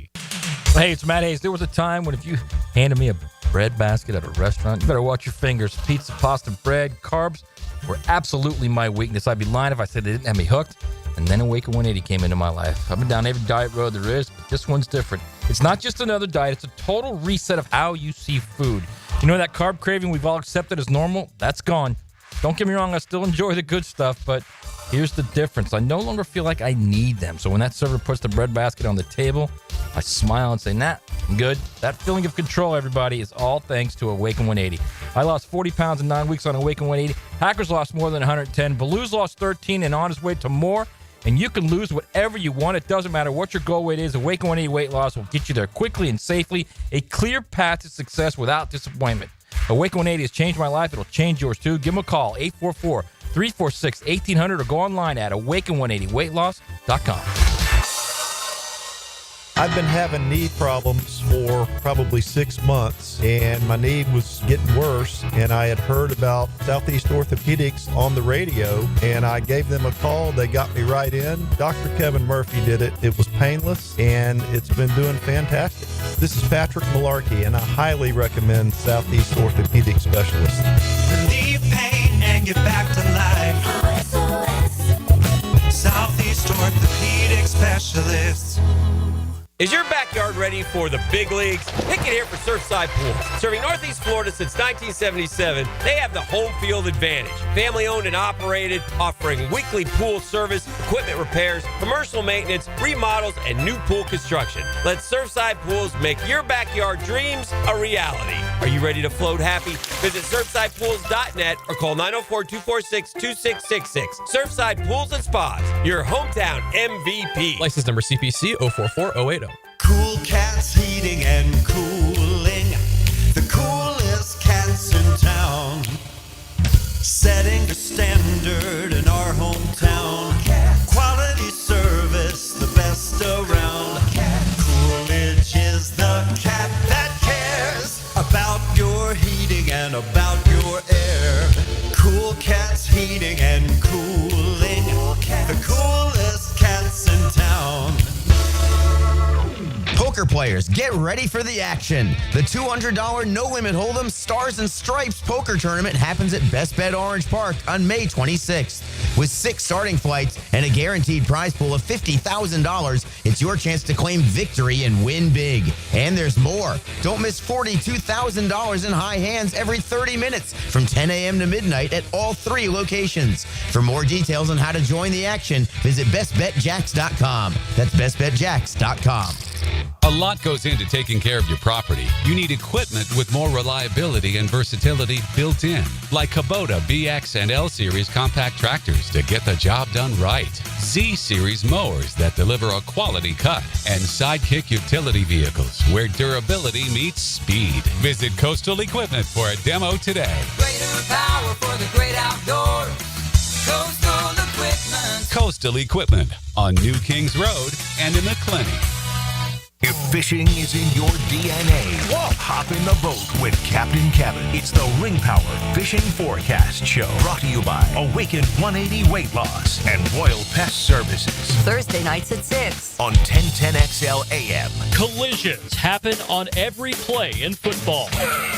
Hey, it's Matt Hayes. There was a time when if you handed me a bread basket at a restaurant, you better watch your fingers. Pizza, pasta, bread, carbs were absolutely my weakness. I'd be lying if I said they didn't have me hooked. And then Awaken 180 came into my life. I've been down every diet road there is, but this one's different. It's not just another diet. It's a total reset of how you see food. You know that carb craving we've all accepted as normal? That's gone. Don't get me wrong, I still enjoy the good stuff, but here's the difference. I no longer feel like I need them. So when that server puts the bread basket on the table, I smile and say, nah, I'm good. That feeling of control, everybody, is all thanks to Awaken 180. I lost 40 pounds in 9 weeks on Awaken 180. Hackers lost more than 110. Baloo's lost 13 and on his way to more. and you can lose whatever you want. It doesn't matter what your goal weight is. Awaken 180 Weight Loss will get you there quickly and safely. A clear path to success without disappointment. Awaken 180 has changed my life. It'll change yours too. Give them a call, 844-346-1800, or go online at awaken180weightloss.com. I've been having knee problems for probably 6 months, and my knee was getting worse, and I had heard about Southeast Orthopedics on the radio, and I gave them a call. They got me right in. Dr. Kevin Murphy did it. It was painless, and it's been doing fantastic. This is Patrick Malarkey, and I highly recommend Southeast Orthopedic Specialists. Relieve pain and get back to life. Southeast Orthopedic Specialists. Is your backyard ready for the big leagues? Pick it here for Surfside Pools. Serving Northeast Florida since 1977, they have the home field advantage. Family owned and operated, offering weekly pool service, equipment repairs, commercial maintenance, remodels, and new pool construction. Let Surfside Pools make your backyard dreams a reality. Are you ready to float happy? Visit SurfsidePools.net or call 904-246-2666. Surfside Pools and Spas, your hometown MVP. License number CPC 044080. Cool Cats Heating and Cooling, the coolest cats in town. Setting the standard in our hometown. Quality service, the best around. Coolidge is the cat that cares about your heating and about your air. Cool Cats Heating and Cooling, the coolest cats in town. Poker players, get ready for the action. The $200 no-limit Hold'em Stars and Stripes poker tournament happens at Best Bet Orange Park on May 26th. With 6 starting flights and a guaranteed prize pool of $50,000, it's your chance to claim victory and win big. And there's more. Don't miss $42,000 in high hands every 30 minutes from 10 a.m. to midnight at all 3 locations. For more details on how to join the action, visit bestbetjacks.com. That's bestbetjacks.com. A lot goes into taking care of your property. You need equipment with more reliability and versatility built in, like Kubota BX and L Series compact tractors to get the job done right, Z Series mowers that deliver a quality cut, and Sidekick utility vehicles where durability meets speed. Visit Coastal Equipment for a demo today. Greater power for the great outdoors. Coastal Equipment. Coastal Equipment on New Kings Road and in McClenny. If fishing is in your DNA, hop in the boat with Captain Kevin. It's the Ring Power Fishing Forecast Show, brought to you by Awaken 180 Weight Loss and Royal Pest Services. Thursday nights at 6 on 1010XL AM. Collisions happen on every play in football.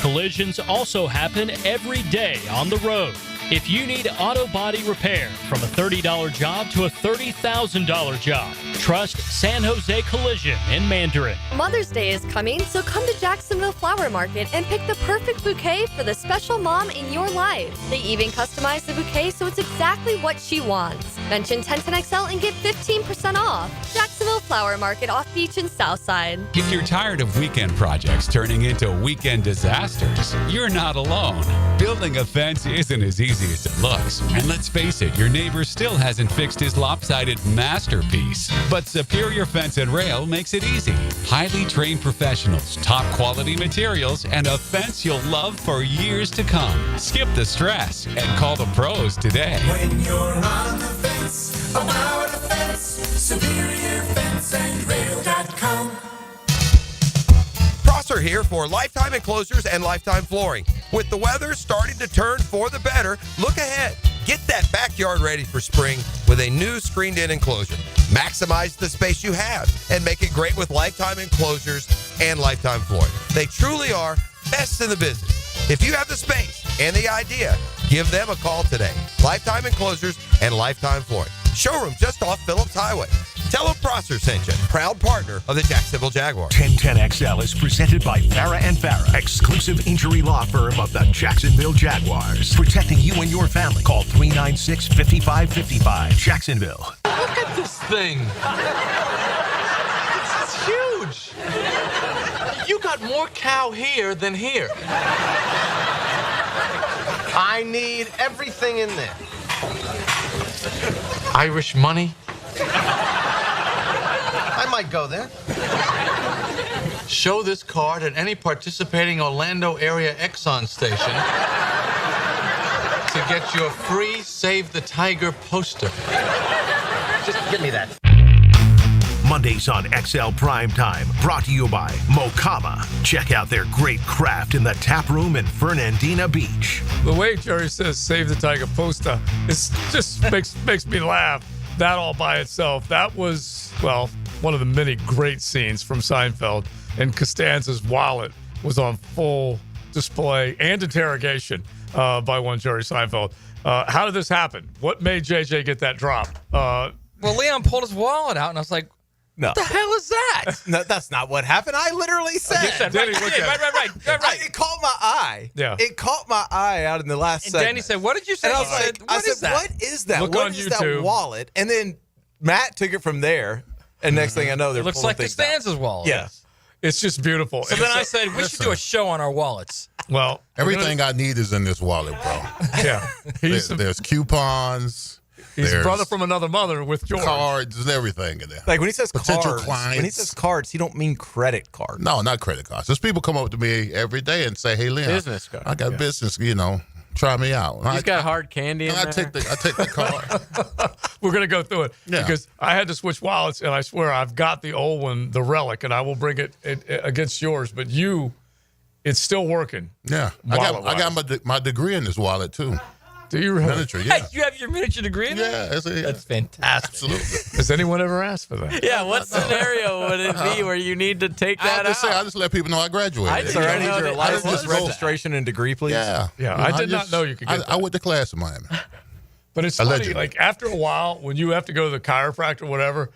Collisions also happen every day on the road. If you need auto body repair, from a $30 job to a $30,000 job, trust San Jose Collision in Mandarin. Mother's Day is coming, so come to Jacksonville Flower Market and pick the perfect bouquet for the special mom in your life. They even customize the bouquet so it's exactly what she wants. Mention 1010XL and get 15% off. Jacksonville Flower Market, off Beach and Southside. If you're tired of weekend projects turning into weekend disasters, you're not alone. Building a fence isn't as easy as it looks. And let's face it, your neighbor still hasn't fixed his lopsided masterpiece. But Superior Fence and Rail makes it easy. Highly trained professionals, top quality materials, and a fence you'll love for years to come. Skip the stress and call the pros today. When you're on the fence, about the fence, SuperiorFenceandRail.com. Prosser here for Lifetime Enclosures and Lifetime Flooring. With the weather starting to turn for the better, look ahead. Get that backyard ready for spring with a new screened-in enclosure. Maximize the space you have and make it great with Lifetime Enclosures and Lifetime Flooring. They truly are best in the business. If you have the space and the idea, give them a call today. Lifetime Enclosures and Lifetime Flooring. Showroom just off Phillips Highway. Tell them Prosser sent you, proud partner of the Jacksonville Jaguars. 1010XL is presented by Farah and Farah, exclusive injury law firm of the Jacksonville Jaguars. Protecting you and your family. Call 396-5555. Jacksonville. Look at this thing. It's huge. You got more cow here than here. I need everything in there. Irish money, I might go there. Show this card at any participating Orlando area Exxon station to get your free Save the Tiger poster. Just give me that. Mondays on XL Primetime, brought to you by Mokama. Check out their great craft in the tap room in Fernandina Beach. The way Jerry says "Save the Tiger" poster, it just makes me laugh. That all by itself. That was, well, one of the many great scenes from Seinfeld. And Costanza's wallet was on full display and interrogation by one Jerry Seinfeld. How did this happen? What made JJ get that drop? Well, Leon pulled his wallet out, and I was like, No. what the hell is that? No, that's not what happened. I literally said. You said, right. It caught my eye. Yeah. It caught my eye out in the last And segment. Danny said, what did you say? And I He was said, like, what is that? Look What on is YouTube. that wallet? And then Matt took it from there. And next thing I know, they're It looks pulling like things out. Costanza's wallet. Yes. It's just beautiful. So then I said, we should do a show on our wallets. Well, Everything I need is in this wallet, bro. Yeah. There's coupons. He's there's brother from another mother with George. cards and everything in there. Like when he says Potential cards, clients. when he says cards, he don't mean credit cards. No, not credit cards. There's people come up to me every day and say, "Hey, Leon, Business card. I got business. Try me out." He's got hard candy in I there. take the card. We're going to go through it Yeah. because I had to switch wallets, and I swear I've got the old one, the relic, and I will bring it against yours. But it's still working. Yeah, I got my degree in this wallet too. Do you really? Miniature, yeah. You have your miniature degree in there? Yeah, That's fantastic. Absolutely. Has anyone ever asked for that? Yeah, what scenario would it be where you need to take that out? I just let people know I graduated. Sir, I need your that- license, I- registration, and degree, please. Yeah, I did not know you could get I went to class in Miami. But it's Allegedly. funny, like after a while, when you have to go to the chiropractor or whatever,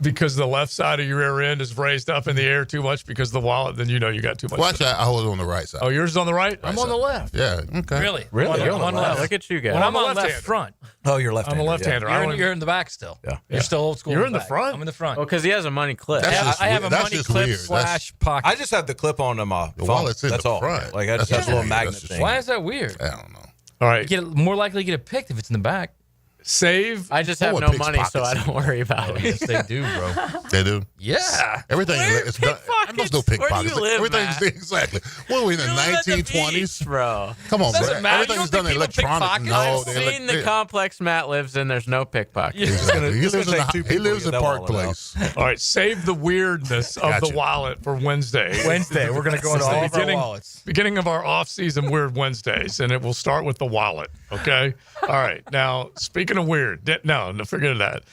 because the left side of your rear end is raised up in the air too much because of the wallet, then you know you got too much. Well, actually, I hold it on the right side. Oh, yours is on the right? I'm on the left. Yeah. Okay. Really? Really? I'm on left. Look at you guys. When I'm on left left-hander. front. Oh, you're left-handed. I'm a left-hander. You're in the back still. Yeah. You're still old school. You're in the back. front? I'm in the front. Well, because he has a money clip. That's just I have a weird. That's money just clip weird. slash pocket. I just have the clip on my The phone. wallet's in That's the all. front. Like I just That's have a little weird. magnet That's just thing. Why is that weird? I don't know. All right. You get more likely to get it picked if it's in the back. Save. I just Oh, have it no picks money, so I pockets. don't worry about it. Yes, they do, bro. They do. Yeah. Everything is done. There's no pickpockets. Where do you live, Everything's Matt? exactly. What are we in the You live at the 1920s? beach, bro. Come on, Doesn't man. matter. You Everything's don't done think people electronic. pickpocket? No, I've seen the complex Matt lives in. There's no pickpocket. Yeah. Exactly. He It's lives gonna in take two he people to lives get in that Park wallet out. Place. All right. Save the weirdness of Gotcha. the wallet for Wednesday. Wednesday, we're going to go into all of our wallets. Beginning of our off-season Weird Wednesdays, and it will start with the wallet. Okay. All right. Now, speaking of weird, no, forget that.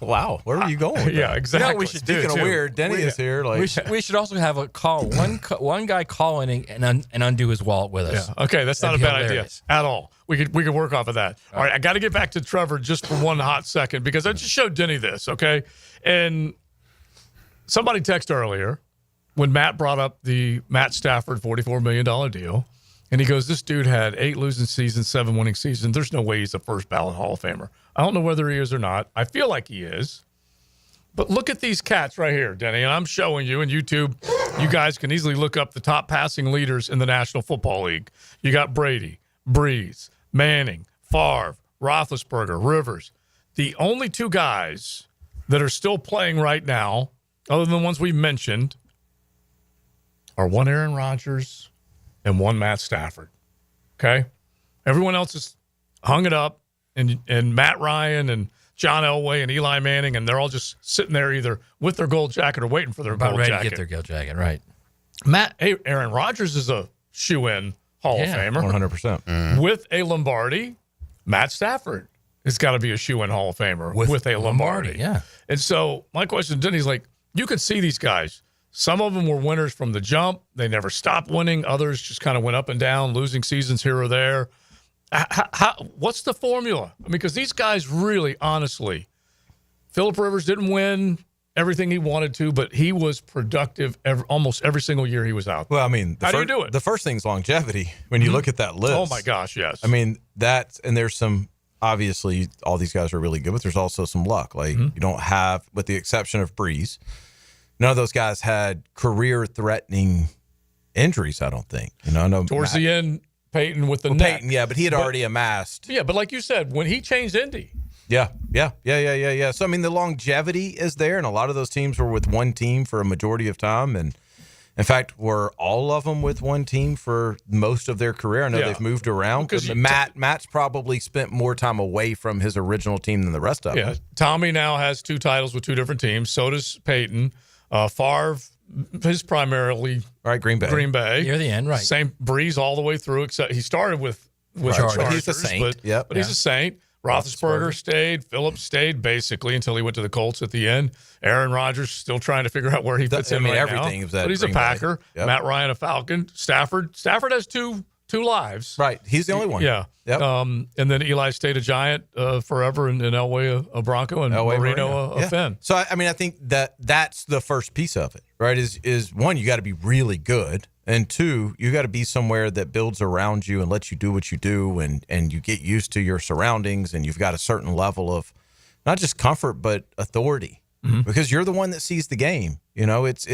Wow, where are you going? With Yeah, that? exactly. You know, we should do Speaking of too. weird, Denny is here. Like We should also have a call. One guy call in and undo his wallet with us. Yeah. Okay, that's not a That'd be bad idea hilarious. at all. We could work off of that. All right, I got to get back to Trevor just for one hot second because I just showed Denny this, okay? And somebody texted earlier when Matt brought up the Matt Stafford $44 million deal, and he goes, this dude had 8 losing seasons, 7 winning seasons. There's no way he's a first ballot Hall of Famer. I don't know whether he is or not. I feel like he is. But look at these cats right here, Denny, and I'm showing you, and YouTube, you guys can easily look up the top passing leaders in the National Football League. You got Brady, Breeze, Manning, Favre, Roethlisberger, Rivers. The only 2 guys that are still playing right now, other than the ones we mentioned, are one Aaron Rodgers and one Matt Stafford. Okay? Everyone else has hung it up, and Matt Ryan and John Elway and Eli Manning, and they're all just sitting there either with their gold jacket or waiting for their About gold ready jacket. to get their gold jacket, right? Aaron Rodgers is a shoe-in Hall of Famer. 100%. With a Lombardi, Matt Stafford has got to be a shoe-in Hall of Famer with a Lombardi. Yeah. And so my question to Denny's like, you can see these guys. Some of them were winners from the jump. They never stopped winning. Others just kind of went up and down, losing seasons here or there. What's the formula? I mean, because these guys really, honestly, Phillip Rivers didn't win everything he wanted to, but he was productive almost every single year he was out there. Well, I mean, how do you do it? The first thing's longevity. When you look at that list. Oh, my gosh, yes. I mean, and there's some, obviously, all these guys are really good, but there's also some luck. Like, you don't have, with the exception of Breeze, none of those guys had career-threatening injuries, I don't think. I know Towards the end, Peyton with the well, neck. Peyton, yeah, but he had already amassed. Yeah, but like you said, when he changed Indy, Yeah. So, I mean, the longevity is there, and a lot of those teams were with one team for a majority of time. And, in fact, were all of them with one team for most of their career? I know they've moved around. Because Matt's probably spent more time away from his original team than the rest of them. Yeah, Tommy now has 2 titles with 2 different teams. So does Peyton. Favre is primarily Green Bay. Near the end, right. Same Breeze all the way through, except he started with Chargers. Chargers. He's a Saint. But he's a Saint. Roethlisberger stayed. Phillips stayed basically until he went to the Colts at the end. Aaron Rodgers still trying to figure out where he fits in right everything now. is that But he's Green a Bay. Packer. Yep. Matt Ryan a Falcon. Stafford has two lives. Right. He's the only one. Yeah. Yep. And then Eli stayed a Giant forever, and Elway a Bronco, and Marino a Finn. So, I mean, I think that's the first piece of it, right? Is one, you got to be really good. And 2, you got to be somewhere that builds around you and lets you do what you do, and you get used to your surroundings, and you've got a certain level of not just comfort but authority because you're the one that sees the game. You know, it's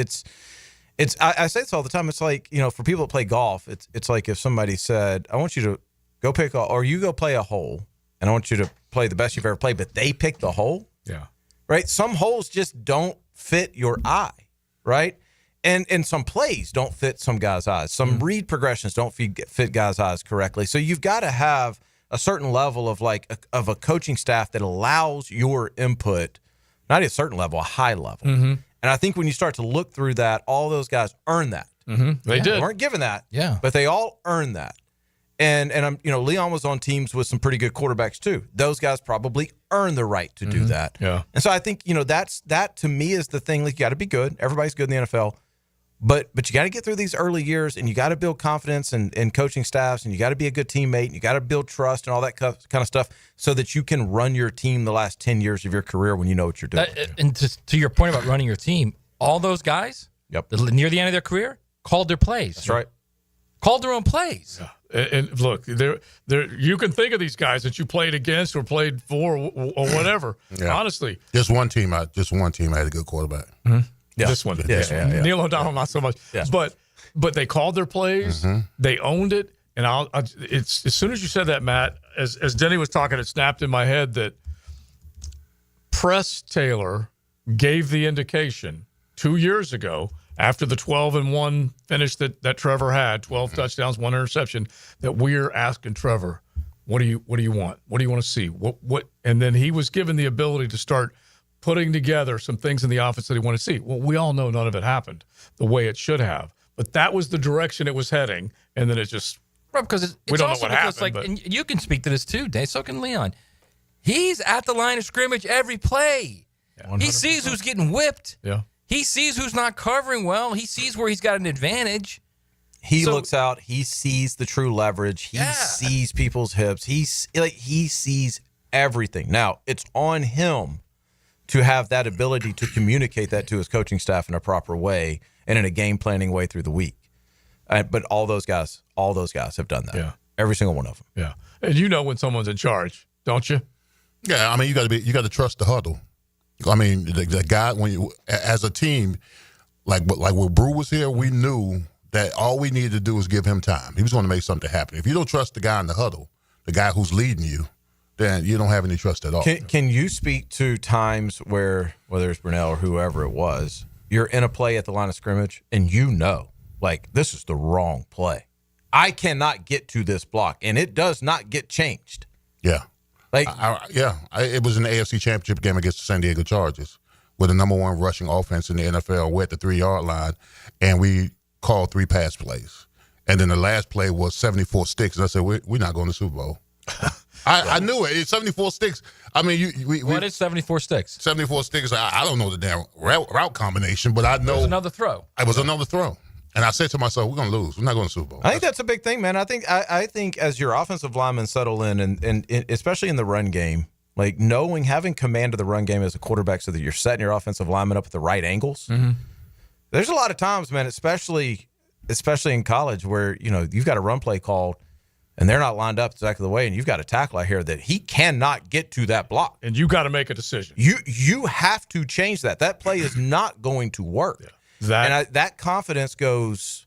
I say this all the time. It's like, you know, for people that play golf, it's like if somebody said, I want you to go pick or you go play a hole, and I want you to play the best you've ever played, but they pick the hole. Yeah. Right. Some holes just don't fit your eye. Right. And some plays don't fit some guys' eyes. Some read progressions don't fit guys' eyes correctly. So you've got to have a certain level of of a coaching staff that allows your input, not at a certain level, a high level. Mm-hmm. And I think when you start to look through that, all those guys earn that. Mm-hmm. They did. They weren't given that. Yeah. But they all earned that. And I'm, you know, Leon was on teams with some pretty good quarterbacks too. Those guys probably earn the right to do that. Yeah. And so I think, you know, that to me is the thing. Like, you got to be good. Everybody's good in the NFL. But you got to get through these early years, and you got to build confidence in coaching staffs, and you got to be a good teammate, and you got to build trust and all that kind of stuff so that you can run your team the last 10 years of your career when you know what you're doing. And to your point about running your team, all those guys, near the end of their career, called their plays. That's right. Called their own plays. Yeah. And look, there, you can think of these guys that you played against or played for or whatever. Yeah. Honestly, just one team had a good quarterback. Mm-hmm. Yeah. This one, Yeah. Neil O'Donnell, not so much. Yeah. But they called their plays, they owned it, and it's as soon as you said that, Matt, as Denny was talking, it snapped in my head that Press Taylor gave the indication 2 years ago after the 12-1 finish that Trevor had, 12 touchdowns, 1 interception, that we're asking Trevor, what do you want? What do you want to see? What? And then he was given the ability to start putting together some things in the offense that he wanted to see. Well, we all know none of it happened the way it should have, but that was the direction it was heading, and then it just because we don't know what happened. And you can speak to this too, Dave. So can Leon. He's at the line of scrimmage every play. He sees who's getting whipped. Yeah. He sees who's not covering well. He sees where he's got an advantage. He looks out. He sees the true leverage. He sees people's hips. He sees everything. Now, it's on him to have that ability to communicate that to his coaching staff in a proper way and in a game planning way through the week. But all those guys have done that. Yeah. Every single one of them. Yeah. And you know when someone's in charge, don't you? Yeah, I mean, you got to trust the huddle. I mean, the guy, when you, as a team, like when Brew was here, we knew that all we needed to do was give him time. He was going to make something happen. If you don't trust the guy in the huddle, the guy who's leading you, then you don't have any trust at all. Can you speak to times where, whether it's Brunell or whoever it was, you're in a play at the line of scrimmage and you know, like, this is the wrong play. I cannot get to this block, and it does not get changed. Yeah. Like, it was in the AFC Championship game against the San Diego Chargers with the number 1 rushing offense in the NFL. We're at the 3-yard line, and we called 3 pass plays. And then the last play was 74 sticks, and I said, we're not going to the Super Bowl. I knew it. It's 74 sticks. I mean, what is 74 sticks? 74 sticks. I don't know the damn route combination, but I know. It was another throw. It was another throw. And I said to myself, we're going to lose. We're not going to the Super Bowl. I think that's a big thing, man. I think as your offensive linemen settle in, and especially in the run game, like having command of the run game as a quarterback so that you're setting your offensive linemen up at the right angles. Mm-hmm. There's a lot of times, man, especially in college where, you know, you've got a run play called and they're not lined up exactly the way, and you've got a tackle out here that he cannot get to that block. And you got to make a decision. You have to change that. That play is not going to work. Yeah. That confidence goes,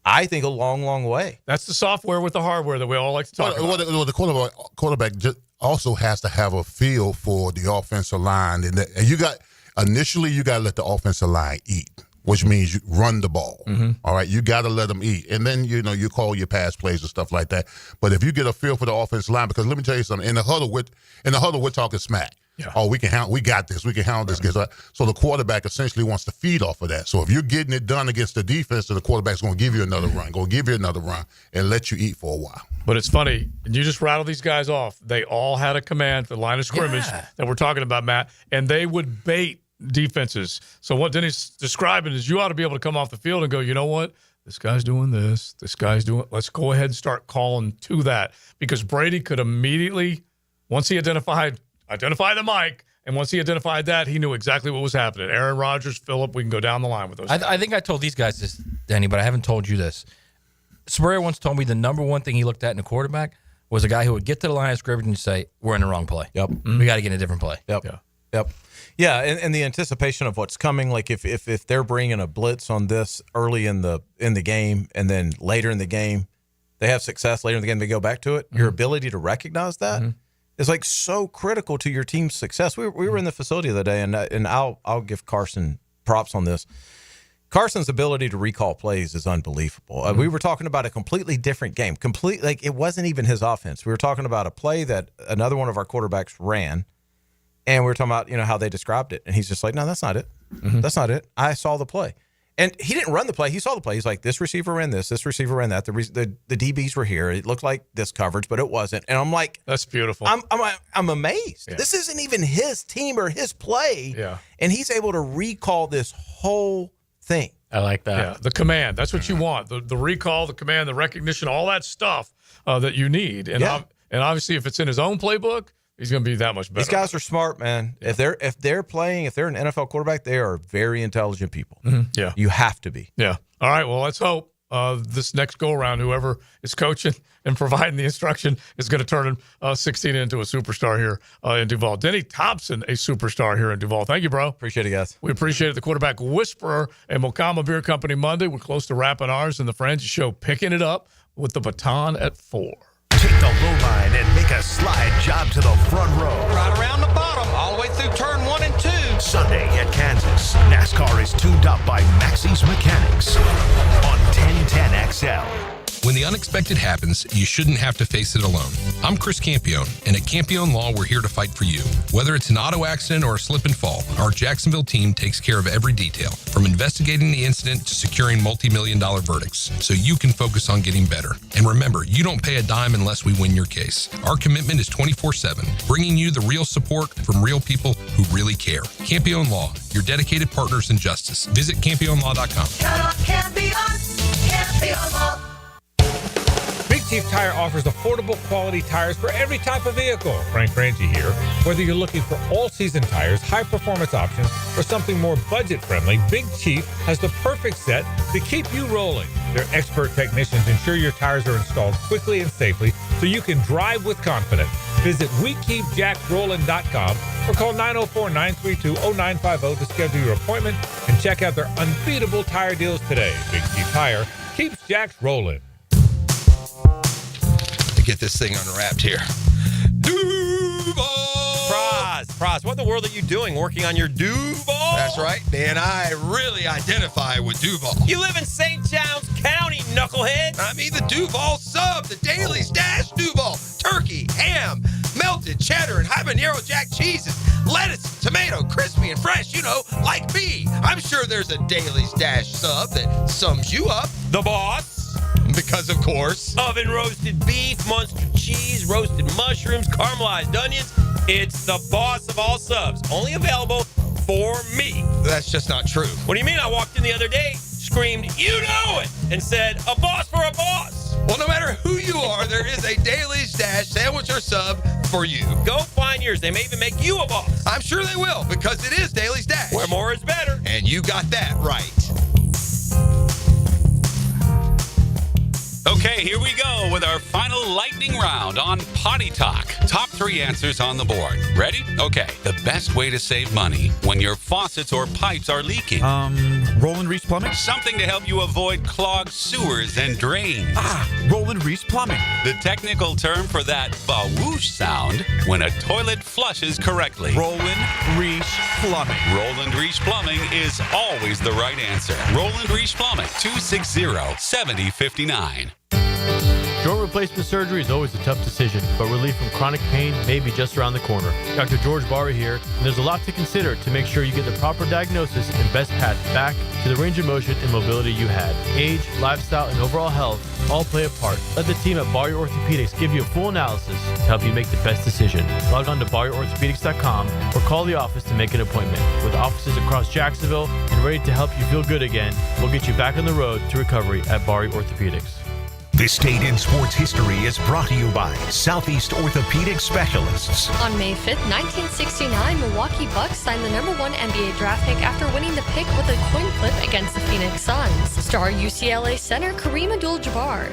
I think, a long, long way. That's the software with the hardware that we all like to talk about. The quarterback just also has to have a feel for the offensive line. And you got to let the offensive line eat, which means you run the ball. All right, you got to let them eat. And then, you call your pass plays and stuff like that. But if you get a feel for the offensive line, because let me tell you something, in the huddle, we're talking smack. Yeah. Oh, we got this. We can handle this. So the quarterback essentially wants to feed off of that. So if you're getting it done against the defense, then the quarterback's going to give you another run, and let you eat for a while. But it's funny. You just rattle these guys off. They all had a command for the line of scrimmage that we're talking about, Matt, and they would bait defenses. So what Denny's describing is you ought to be able to come off the field and go, you know what? This guy's doing this. This guy's doing – let's go ahead and start calling to that, because Brady could immediately, once he identified the mic, and once he identified that, he knew exactly what was happening. Aaron Rodgers, Phillip, we can go down the line with those. I think I told these guys this, Denny, but I haven't told you this. Spurrier once told me the number one thing he looked at in a quarterback was a guy who would get to the line of scrimmage and say, we're in the wrong play. Yep. We got to get in a different play. Yep. Yeah, and the anticipation of what's coming, like if they're bringing a blitz on this early in the game, and then later in the game they have success, later in the game they go back to it, your ability to recognize that is like so critical to your team's success. We were in the facility the other day, and I'll give Carson props on this. Carson's ability to recall plays is unbelievable. We were talking about a completely different game. Like it wasn't even his offense. We were talking about a play that another one of our quarterbacks ran, and we were talking about how they described it, and he's just like, no, that's not it. That's not it. I saw the play. And he didn't run the play. He saw the play. He's like, this receiver ran this receiver ran that. The DBs were here. It looked like this coverage, but it wasn't. And I'm like, that's beautiful. I'm amazed. Yeah. This isn't even his team or his play. Yeah. And he's able to recall this whole thing. I like that. Yeah, the command. That's what you want. The recall, the command, the recognition, all that stuff that you need. And and obviously, if it's in his own playbook, he's going to be that much better. These guys are smart, man. Yeah. If they're an NFL quarterback, they are very intelligent people. Yeah. You have to be. Yeah. All right. Well, let's hope this next go around, whoever is coaching and providing the instruction is going to turn 16 into a superstar here in Duval. Denny Thompson, a superstar here in Duval. Thank you, bro. Appreciate it, guys. We appreciate it. The quarterback whisperer at Mokama Beer Company Monday. We're close to wrapping ours, and the Friends Show picking it up with the baton at 4. Take the low line and make a slide job to the front row. Right around the bottom, all the way through turn 1 and 2. Sunday at Kansas, NASCAR is tuned up by Maxie's Mechanics on 1010 XL. When the unexpected happens, you shouldn't have to face it alone. I'm Chris Campione, and at Campione Law, we're here to fight for you. Whether it's an auto accident or a slip and fall, our Jacksonville team takes care of every detail, from investigating the incident to securing multi-million-dollar verdicts, so you can focus on getting better. And remember, you don't pay a dime unless we win your case. Our commitment is 24/7, bringing you the real support from real people who really care. Campione Law, your dedicated partners in justice. Visit CampioneLaw.com. Count on Campione, Campione Law. Big Chief Tire offers affordable quality tires for every type of vehicle. Frank Franchi here. Whether you're looking for all-season tires, high-performance options, or something more budget-friendly, Big Chief has the perfect set to keep you rolling. Their expert technicians ensure your tires are installed quickly and safely so you can drive with confidence. Visit WeKeepJacksRollin.com or call 904-932-0950 to schedule your appointment and check out their unbeatable tire deals today. Big Chief Tire keeps Jacks rolling. Get this thing unwrapped here. Duval! Praz, what in the world are you doing working on your Duval? That's right, man. I really identify with Duval. You live in St. John's County, knucklehead. I mean the Duval sub, the Dailies Dash Duval. Turkey, ham, melted cheddar, and habanero jack cheeses. Lettuce, tomato, crispy and fresh, like me. I'm sure there's a Dailies Dash sub that sums you up. The boss. Because, of course, oven roasted beef, Munster cheese, roasted mushrooms, caramelized onions. It's the boss of all subs. Only available for me. That's just not true. What do you mean? I walked in the other day, screamed, "You know it!" and said, "A boss for a boss." Well, no matter who you are, there is a Dailies Dash sandwich or sub for you. Go find yours. They may even make you a boss. I'm sure they will, because it is Dailies Dash. Where more is better. And you got that right. Okay, here we go with our final lightning round on Potty Talk. Top 3 answers on the board. Ready? Okay. The best way to save money when your faucets or pipes are leaking. Roland Reese Plumbing. Something to help you avoid clogged sewers and drains. Roland Reese Plumbing. The technical term for that ba-whoosh sound when a toilet flushes correctly. Roland Reese Plumbing. Roland Reese Plumbing is always the right answer. Roland Reese Plumbing, 260-7059. Joint replacement surgery is always a tough decision, but relief from chronic pain may be just around the corner. Dr. George Barry here, and there's a lot to consider to make sure you get the proper diagnosis and best path back to the range of motion and mobility you had. Age, lifestyle, and overall health all play a part. Let the team at Barry Orthopedics give you a full analysis to help you make the best decision. Log on to BarryOrthopedics.com or call the office to make an appointment. With offices across Jacksonville and ready to help you feel good again, we'll get you back on the road to recovery at Barry Orthopedics. This Date in Sports History is brought to you by Southeast Orthopedic Specialists. On May 5th, 1969, Milwaukee Bucks signed the #1 NBA draft pick after winning the pick with a coin flip against the Phoenix Suns. Star UCLA center Kareem Abdul-Jabbar.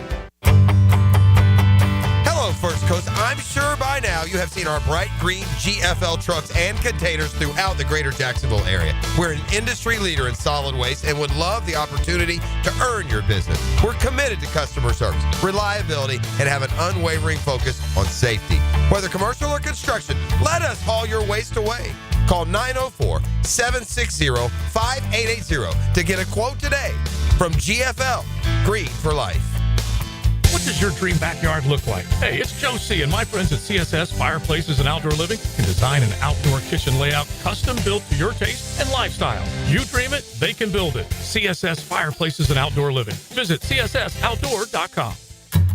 Hello, First Coast. I'm sure by now you have seen our bright green GFL trucks and containers throughout the greater Jacksonville area. We're an industry leader in solid waste and would love the opportunity to earn your business. We're committed to customer service, reliability, and have an unwavering focus on safety. Whether commercial or construction, let us haul your waste away. Call 904-760-5880 to get a quote today from GFL, Green for Life. What does your dream backyard look like? Hey, it's Joe C. and my friends at CSS Fireplaces and Outdoor Living can design an outdoor kitchen layout custom built to your taste and lifestyle. You dream it, they can build it. CSS Fireplaces and Outdoor Living. Visit cssoutdoor.com.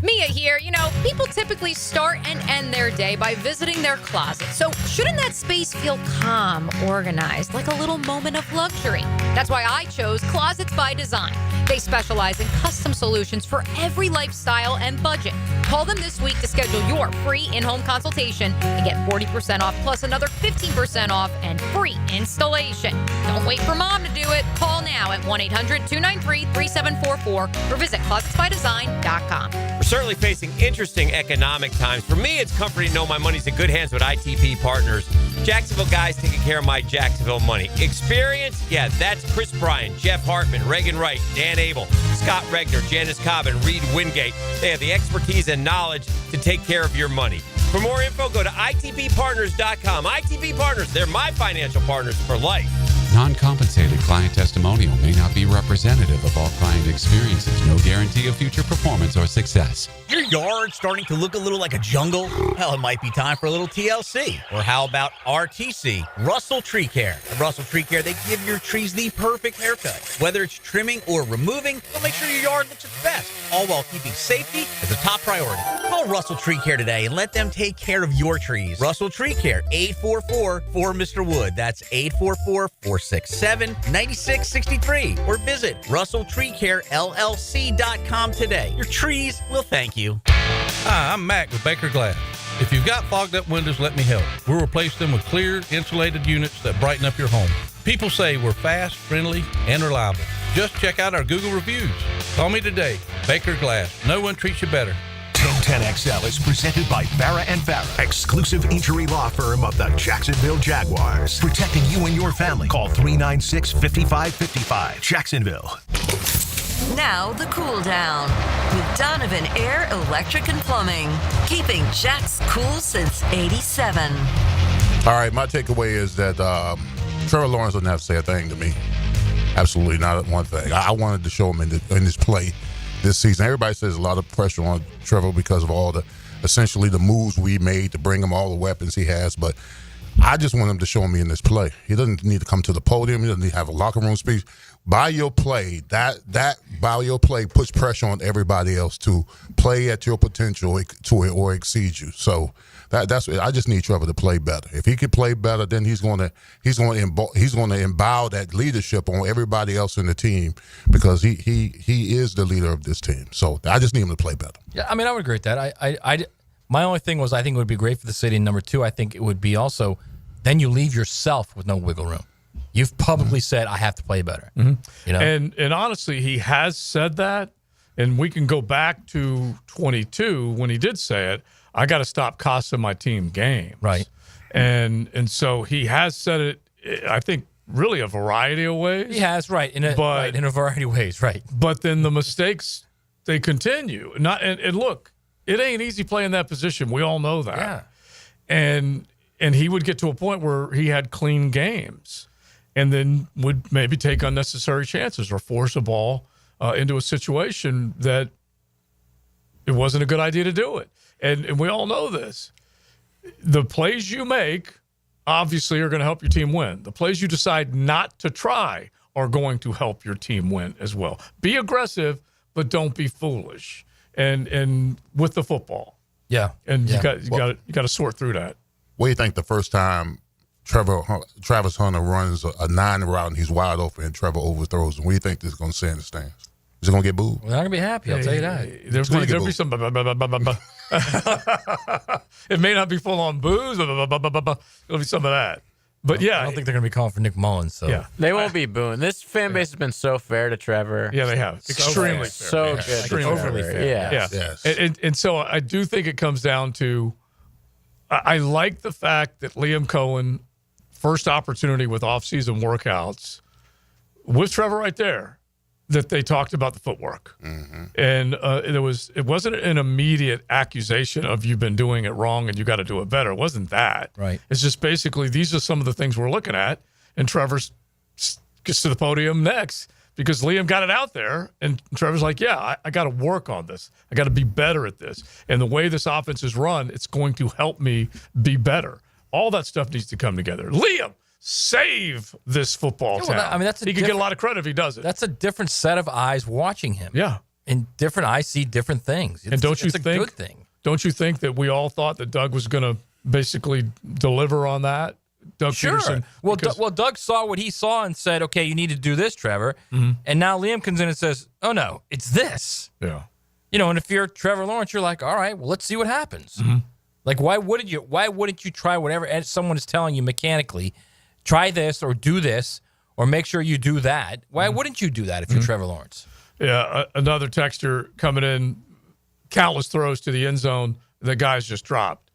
Mia here. You know, people typically start and end their day by visiting their closet. So shouldn't that space feel calm, organized, like a little moment of luxury? That's why I chose Closets by Design. They specialize in custom solutions for every lifestyle and budget. Call them this week to schedule your free in-home consultation and get 40% off plus another 15% off and free installation. Don't wait for mom to do it. Call now at 1-800-293-3744 or visit closetsbydesign.com. We're certainly facing interesting economic times. For me, it's comforting to know my money's in good hands with ITP Partners. Jacksonville guys taking care of my Jacksonville money. Experience? Yeah, that's Chris Bryan, Jeff Hartman, Reagan Wright, Dan Abel, Scott Regner, Janice Cobb, and Reed Wingate. They have the expertise and knowledge to take care of your money. For more info, go to itppartners.com. ITP Partners, they're my financial partners for life. Non-compensated client testimonial may not be representative of all client experiences. No guarantee of future performance or success. Your yard starting to look a little like a jungle? Well, it might be time for a little TLC. Or how about RTC, Russell Tree Care? At Russell Tree Care, they give your trees the perfect haircut. Whether it's trimming or removing, they'll make sure your yard looks its best, all while keeping safety as a top priority. Call Russell Tree Care today and let them take care of your trees. Russell Tree Care, 844-4Mr. Wood. That's 844-467-9663. Or visit RussellTreeCareLLC.com today. Your trees will thank you. Hi, I'm Mac with Baker Glass. If you've got fogged up windows, let me help. We'll replace them with clear, insulated units that brighten up your home. People say we're fast, friendly, and reliable. Just check out our Google reviews. Call me today. Baker Glass. No one treats you better. 1010XL is presented by Farrah & Farrah, exclusive injury law firm of the Jacksonville Jaguars. Protecting you and your family. Call 396-5555. Jacksonville. Now the cool down with Donovan Air, Electric and Plumbing, keeping Jack's cool since '87. All right, my takeaway is that Trevor Lawrence doesn't have to say a thing to me. Absolutely not one thing. I wanted to show him in this play this season. Everybody says a lot of pressure on Trevor because of all essentially the moves we made to bring him all the weapons he has, but I just want him to show me in this play. He doesn't need to come to the podium. He doesn't need to have a locker room speech. By your play, by your play puts pressure on everybody else to play at your potential to it or exceed you. So that's I just need Trevor to play better. If he can play better, then he's going to embow that leadership on everybody else in the team because he is the leader of this team. So I just need him to play better. Yeah, I mean, I would agree with that. My only thing was I think it would be great for the city. And number two, I think it would be also then you leave yourself with no wiggle room. You've publicly said I have to play better. Mm-hmm. You know, and honestly, he has said that. And we can go back to 22 when he did say it, I got to stop costing my team games. Right. And so he has said it, I think, really a variety of ways. He has, right, in a variety of ways, right. But then the mistakes, they continue. And look, it ain't easy playing that position. We all know that. Yeah. And he would get to a point where he had clean games and then would maybe take unnecessary chances or force a ball into a situation that it wasn't a good idea to do it. And we all know this. The plays you make obviously are going to help your team win. The plays you decide not to try are going to help your team win as well. Be aggressive, but don't be foolish. And with the football. Yeah. And you got to sort through that. What do you think the first time Travis Hunter runs a 9 route and he's wide open and Trevor overthrows him? What do you think this is going to say in the stands? Is it going to get booed? We're not going to be happy, I'll tell you that. There'll be some. It may not be full on booze. It'll be some of that. But yeah, I don't think they're going to be calling for Nick Mullins. So yeah, they won't be booing. This fan base has been so fair to Trevor. Yeah, they have. Extremely fair. So good. Extremely Overly fair. Yeah. Yes. And so I do think it comes down to I like the fact that Liam Cohen, first opportunity with off-season workouts, with Trevor right there, that they talked about the footwork. Mm-hmm. And it wasn't an immediate accusation of you've been doing it wrong and you got to do it better. It wasn't that. Right. It's just basically these are some of the things we're looking at, and Trevor gets to the podium next because Liam got it out there, and Trevor's like, yeah, I got to work on this. I got to be better at this. And the way this offense is run, it's going to help me be better. All that stuff needs to come together. Liam, save this football town. I mean, he could get a lot of credit if he does it. That's a different set of eyes watching him. Yeah. And different eyes see different things. And don't you think, a good thing. Don't you think that we all thought that Doug was going to basically deliver on that? Doug Peterson. Well, Doug saw what he saw and said, okay, you need to do this, Trevor. Mm-hmm. And now Liam comes in and says, oh, no, it's this. Yeah. And if you're Trevor Lawrence, you're like, all right, well, let's see what happens. Mm-hmm. Like, why wouldn't you try whatever someone is telling you mechanically? Try this or do this or make sure you do that. Why wouldn't you do that if you're Trevor Lawrence? Yeah, another texter coming in, countless throws to the end zone, the guys just dropped.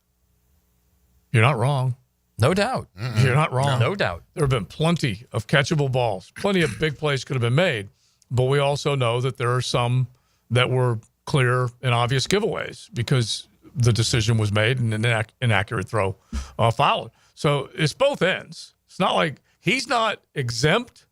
You're not wrong. No doubt. Mm-mm. You're not wrong. No doubt. There have been plenty of catchable balls. Plenty of big plays could have been made, but we also know that there are some that were clear and obvious giveaways because the decision was made and an inaccurate throw followed. So it's both ends. It's not like he's not exempt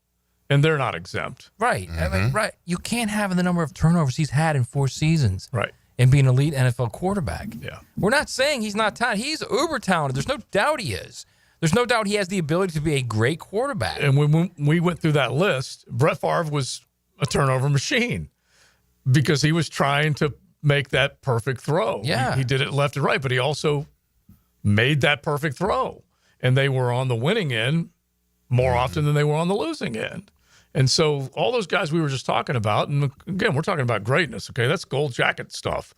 and they're not exempt. Right. I mean, right. You can't have the number of turnovers he's had in 4 seasons. Right. And be an elite NFL quarterback. Yeah. We're not saying he's not talented. He's uber talented. There's no doubt he is. There's no doubt he has the ability to be a great quarterback. And when we went through that list, Brett Favre was a turnover machine because he was trying to make that perfect throw. Yeah. He did it left and right, but he also made that perfect throw. And they were on the winning end more often than they were on the losing end. And so all those guys we were just talking about, and again, we're talking about greatness, okay? That's gold jacket stuff.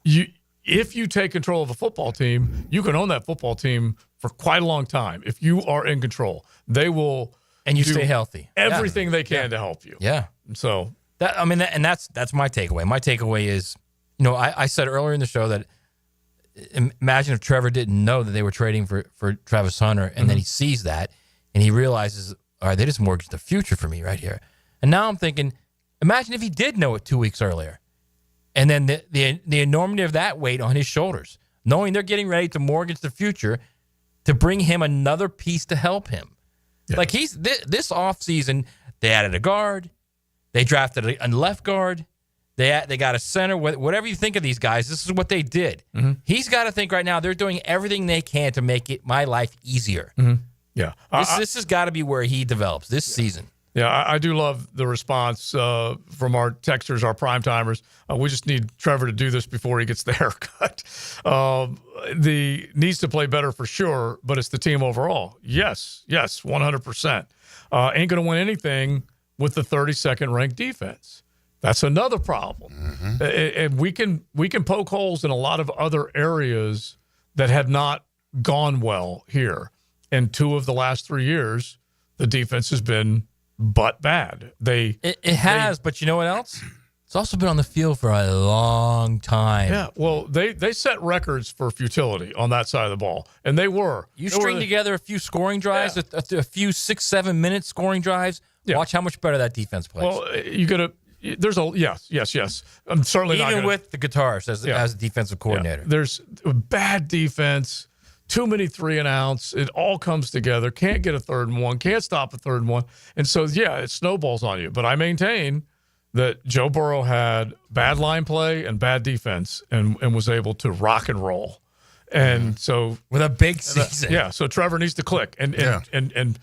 If you take control of a football team, you can own that football team for quite a long time. If you are in control, they will and you stay healthy. Everything they can to help you. Yeah. So that's my takeaway. My takeaway is, I said earlier in the show that imagine if Trevor didn't know that they were trading for Travis Hunter, and then he sees that and he realizes, all right, they just mortgaged the future for me right here. And now I'm thinking, imagine if he did know it 2 weeks earlier, and then the enormity of that weight on his shoulders, knowing they're getting ready to mortgage the future to bring him another piece to help him. Yeah. Like this offseason, they added a guard, they drafted a left guard. They got a center. Whatever you think of these guys, this is what they did. Mm-hmm. He's got to think right now they're doing everything they can to make my life easier. Mm-hmm. Yeah. This has got to be where he develops this season. Yeah, I do love the response from our texters, our prime timers. We just need Trevor to do this before he gets the haircut. Needs to play better for sure, but it's the team overall. Yes, 100%. Ain't going to win anything with the 32nd ranked defense. That's another problem. Mm-hmm. And we can poke holes in a lot of other areas that have not gone well here. And 2 of the last 3 years, the defense has been but bad. It has, but you know what else? It's also been on the field for a long time. Yeah, well, they set records for futility on that side of the ball, and they were. You string together a few scoring drives, a few 6-7 minute scoring drives. Yeah. Watch how much better that defense plays. Well, you got to. There's a yes. I'm certainly even not gonna, with the guitars as a defensive coordinator. Yeah. There's bad defense, too many 3-and-outs. It all comes together. Can't get a 3rd and 1. Can't stop a 3rd and 1. And so it snowballs on you. But I maintain that Joe Burrow had bad line play and bad defense and was able to rock and roll. And so with a big season. So Trevor needs to click. And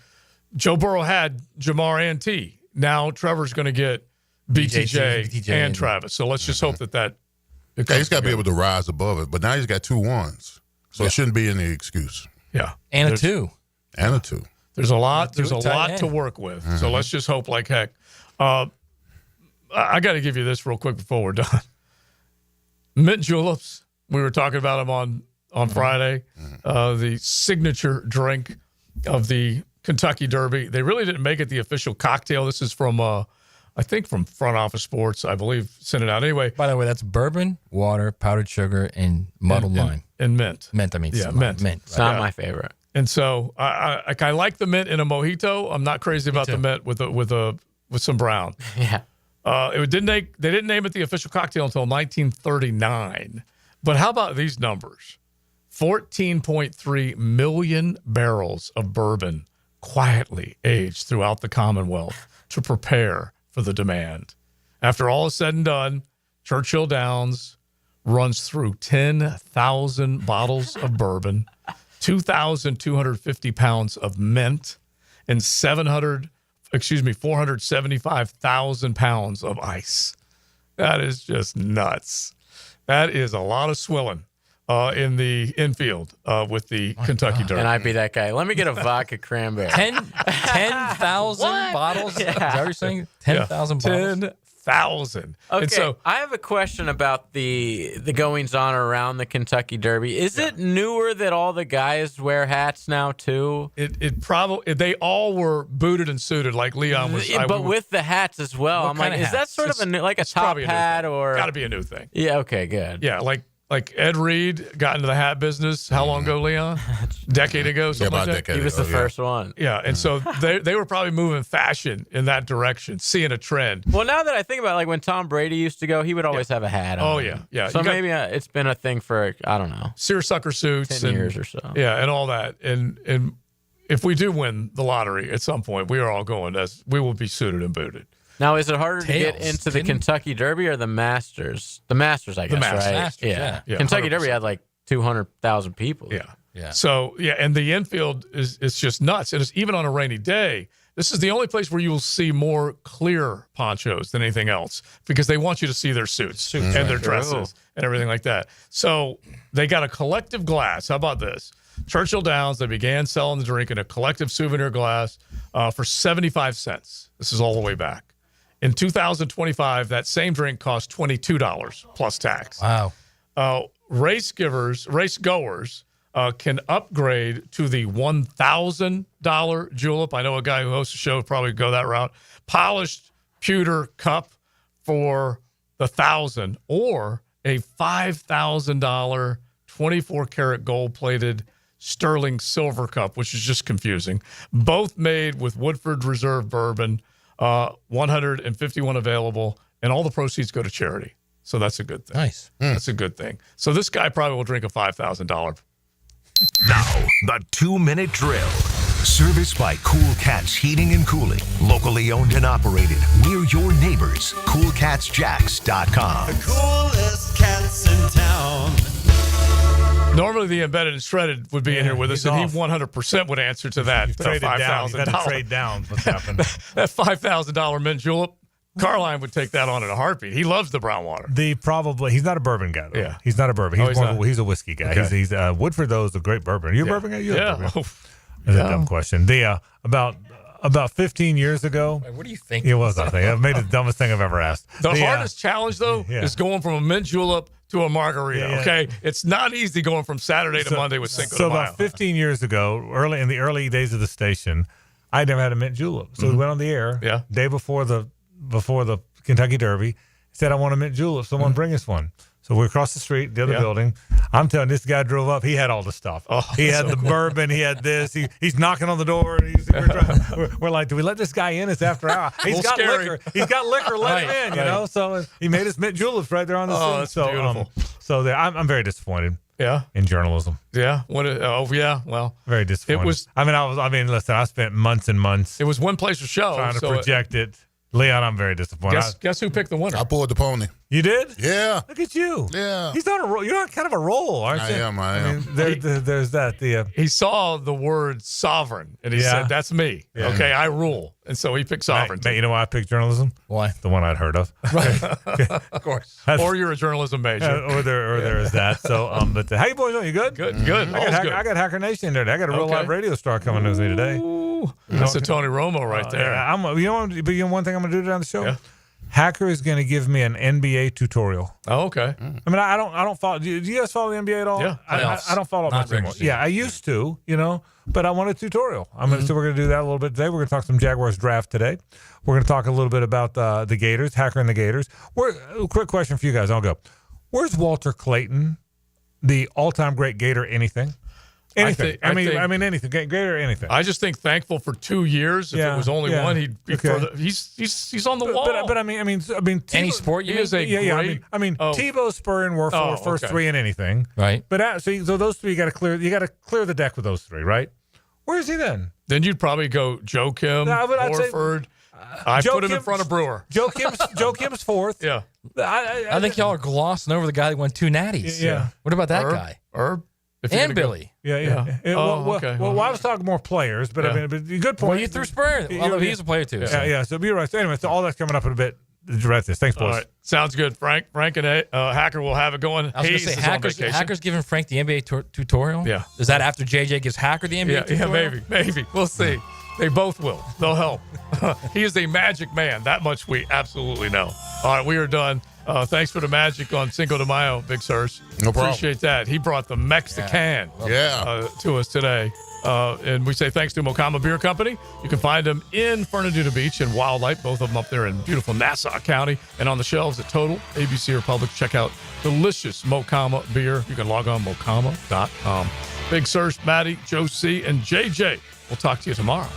Joe Burrow had Jamar and T. Now Trevor's going to get BTJ and Travis. So let's just hope that he's got to be able to rise above it. But now he's got 2 1s. So it shouldn't be any excuse. Yeah. And a 2. And a 2. There's a lot to work with. So let's just hope like heck. I got to give you this real quick before we're done. Mint juleps. We were talking about them on Friday. The signature drink of the Kentucky Derby. They really didn't make it the official cocktail. This is from, I think, from Front Office Sports. I believe sent it out anyway. By the way, that's bourbon, water, powdered sugar, and muddled lime and mint. Mint. I mean, mint. It's not my favorite. And so I like the mint in a mojito. I'm not crazy about the mint with some brown. Yeah. They didn't name it the official cocktail until 1939. But how about these numbers? 14.3 million barrels of bourbon quietly aged throughout the Commonwealth to prepare for the demand. After all is said and done, Churchill Downs runs through 10,000 bottles of bourbon, 2,250 pounds of mint, and 475,000 pounds of ice. That is just nuts. That is a lot of swilling in the infield with the Kentucky Derby. And I'd be that guy. Let me get a vodka cranberry. 10,000 bottles? Yeah. Is that what you're saying? 10,000 bottles? 10,000. Okay, And so, I have a question about the goings-on around the Kentucky Derby. Is it newer that all the guys wear hats now, too? It probably they all were booted and suited like Leon was. But with the hats as well. I'm like, is that sort of a top hat or? Got to be a new thing. Yeah. Okay. Good. Yeah. Like Ed Reed got into the hat business. How long ago, Leon? Decade ago. Something about like a that. decade He was ago, the first one. Yeah. And so they were probably moving fashion in that direction, seeing a trend. Well, now that I think about it, like when Tom Brady used to go, he would always have a hat on. Oh yeah. So maybe it's been a thing for I don't know, seersucker suits, 10 years or so. Yeah, and all that. And if we do win the lottery at some point, we are all going as we will be suited and booted. Now, is it harder to get into the Kentucky Derby or the Masters? The Masters, I guess, right? Masters, yeah. Kentucky 100%. Derby had like 200,000 people. Yeah. So, and the infield is just nuts. And it's even on a rainy day. This is the only place where you will see more clear ponchos than anything else because they want you to see their suits and their dresses and everything like that. So they got a collective glass. How about this? Churchill Downs, they began selling the drink in a collective souvenir glass for 75 cents. This is all the way back. In 2025, that same drink cost $22 plus tax. Wow. Race goers can upgrade to the $1,000 julep. I know a guy who hosts a show would probably go that route. Polished pewter cup for the $1,000 or a $5,000 24-karat gold-plated sterling silver cup, which is just confusing. Both made with Woodford Reserve bourbon. 151 available, and all the proceeds go to charity. So that's a good thing. Nice. That's a good thing. So this guy probably will drink a $5,000. Now, the 2-minute drill. Service by Cool Cats Heating and Cooling. Locally owned and operated. We're your neighbors. CoolCatsJacks.com. The coolest cats in town. Normally, the embedded and shredded would be in here with us, and he 100% would answer to that. $5,000. Trade down. What's happened? That $5,000 mint julep. Carline would take that on in a heartbeat. He loves the brown water. He's not a bourbon guy, though. Yeah. He's not a bourbon. He's a whiskey guy. Okay. He's Woodford, though, is a great bourbon. Are you a bourbon guy? You're a bourbon guy. That's a dumb question. About 15 years ago. What do you think? It was, I think. I made the dumbest thing I've ever asked. The hardest challenge, though, is going from a mint julep to a margarita, okay? It's not easy going from Saturday to Monday with Cinco de Mayo. About 15 years ago, in the early days of the station, I never had a mint julep. So we went on the air. Yeah. Day before the Kentucky Derby. Said, I want a mint julep. Someone bring us one. So we're across the street, the other building. I'm telling you, this guy drove up. He had all the stuff. He had the bourbon. He had this. He's knocking on the door. And we're like, do we let this guy in? It's after hour. He's got liquor. He's got liquor. Let him in, you know? So he made us mint juleps right there on the scene. That's beautiful. So I'm very disappointed. Yeah. In journalism. Yeah. Well. Very disappointed. Listen, I spent months and months. It was one place to show. Trying to project it. Leon, I'm very disappointed. Guess who picked the winner? I pulled the pony. You did? Yeah. Look at you. Yeah. He's on a roll. You're on kind of a roll, aren't you? I am. There's that. He saw the word sovereign, and he said, that's me. Yeah. Okay, I rule. And so he picked sovereignty. Mate, you know why I picked journalism? Why? The one I'd heard of. Right. Of course. Or you're a journalism major. Or there is that. So, but how you boys doing? You good? Good. I got Hacker Nation today. I got a real live radio star coming with me today. Ooh, that's a Tony Romo right there. You know one thing I'm going to do today on the show? Yeah. Hacker is going to give me an NBA tutorial. Oh, okay. I mean, I don't follow. Do you guys follow the NBA at all? Yeah. I don't follow much anymore. Yeah, I used to, but I want a tutorial. So we're going to do that a little bit today. We're going to talk some Jaguars draft today. We're going to talk a little bit about the Gators, Hacker and the Gators. Quick question for you guys. I'll go. Where's Walter Clayton, the all-time great Gator? Anything? Anything. I mean, anything. Gator, anything. I just think thankful for 2 years. If it was only one, he'd be further. He's on the wall. But I mean, Tebow, any sport. He is a great. Tebow, Spurrier, were for first three in anything, right? But so those three, you got to clear the deck with those three, right? Where is he then? Then you'd probably go Joe Kim, Horford. I put him in front of Brewer. Joe Kim's fourth. Yeah. I think y'all are glossing over the guy that won 2 natties. Yeah. What about that guy? Herb. And Billy. Yeah. Okay. Well, I was talking more players, but I mean, good point. Well, you threw Spurrier, although he's a player too. Yeah. So be right. So anyway, all that's coming up in a bit. Thanks, boys. All right. Sounds good. Frank and Hacker will have it going. I was going to say, Hacker's giving Frank the NBA tutorial? Yeah. Is that after JJ gives Hacker the NBA tutorial? Yeah, maybe. We'll see. They both will. They'll help. He is a magic man. That much we absolutely know. All right, we are done. Thanks for the magic on Cinco de Mayo, Big Sirs. No problem. Appreciate that. He brought the Mexican to us today. And we say thanks to Mocama Beer Company. You can find them in Fernandina Beach and Wildlight, both of them up there in beautiful Nassau County, and on the shelves at Total, ABC, or Publix. Check out delicious Mocama beer. You can log on mocama.com. Big Sirs, Maddie, Joe C., and JJ. We'll talk to you tomorrow.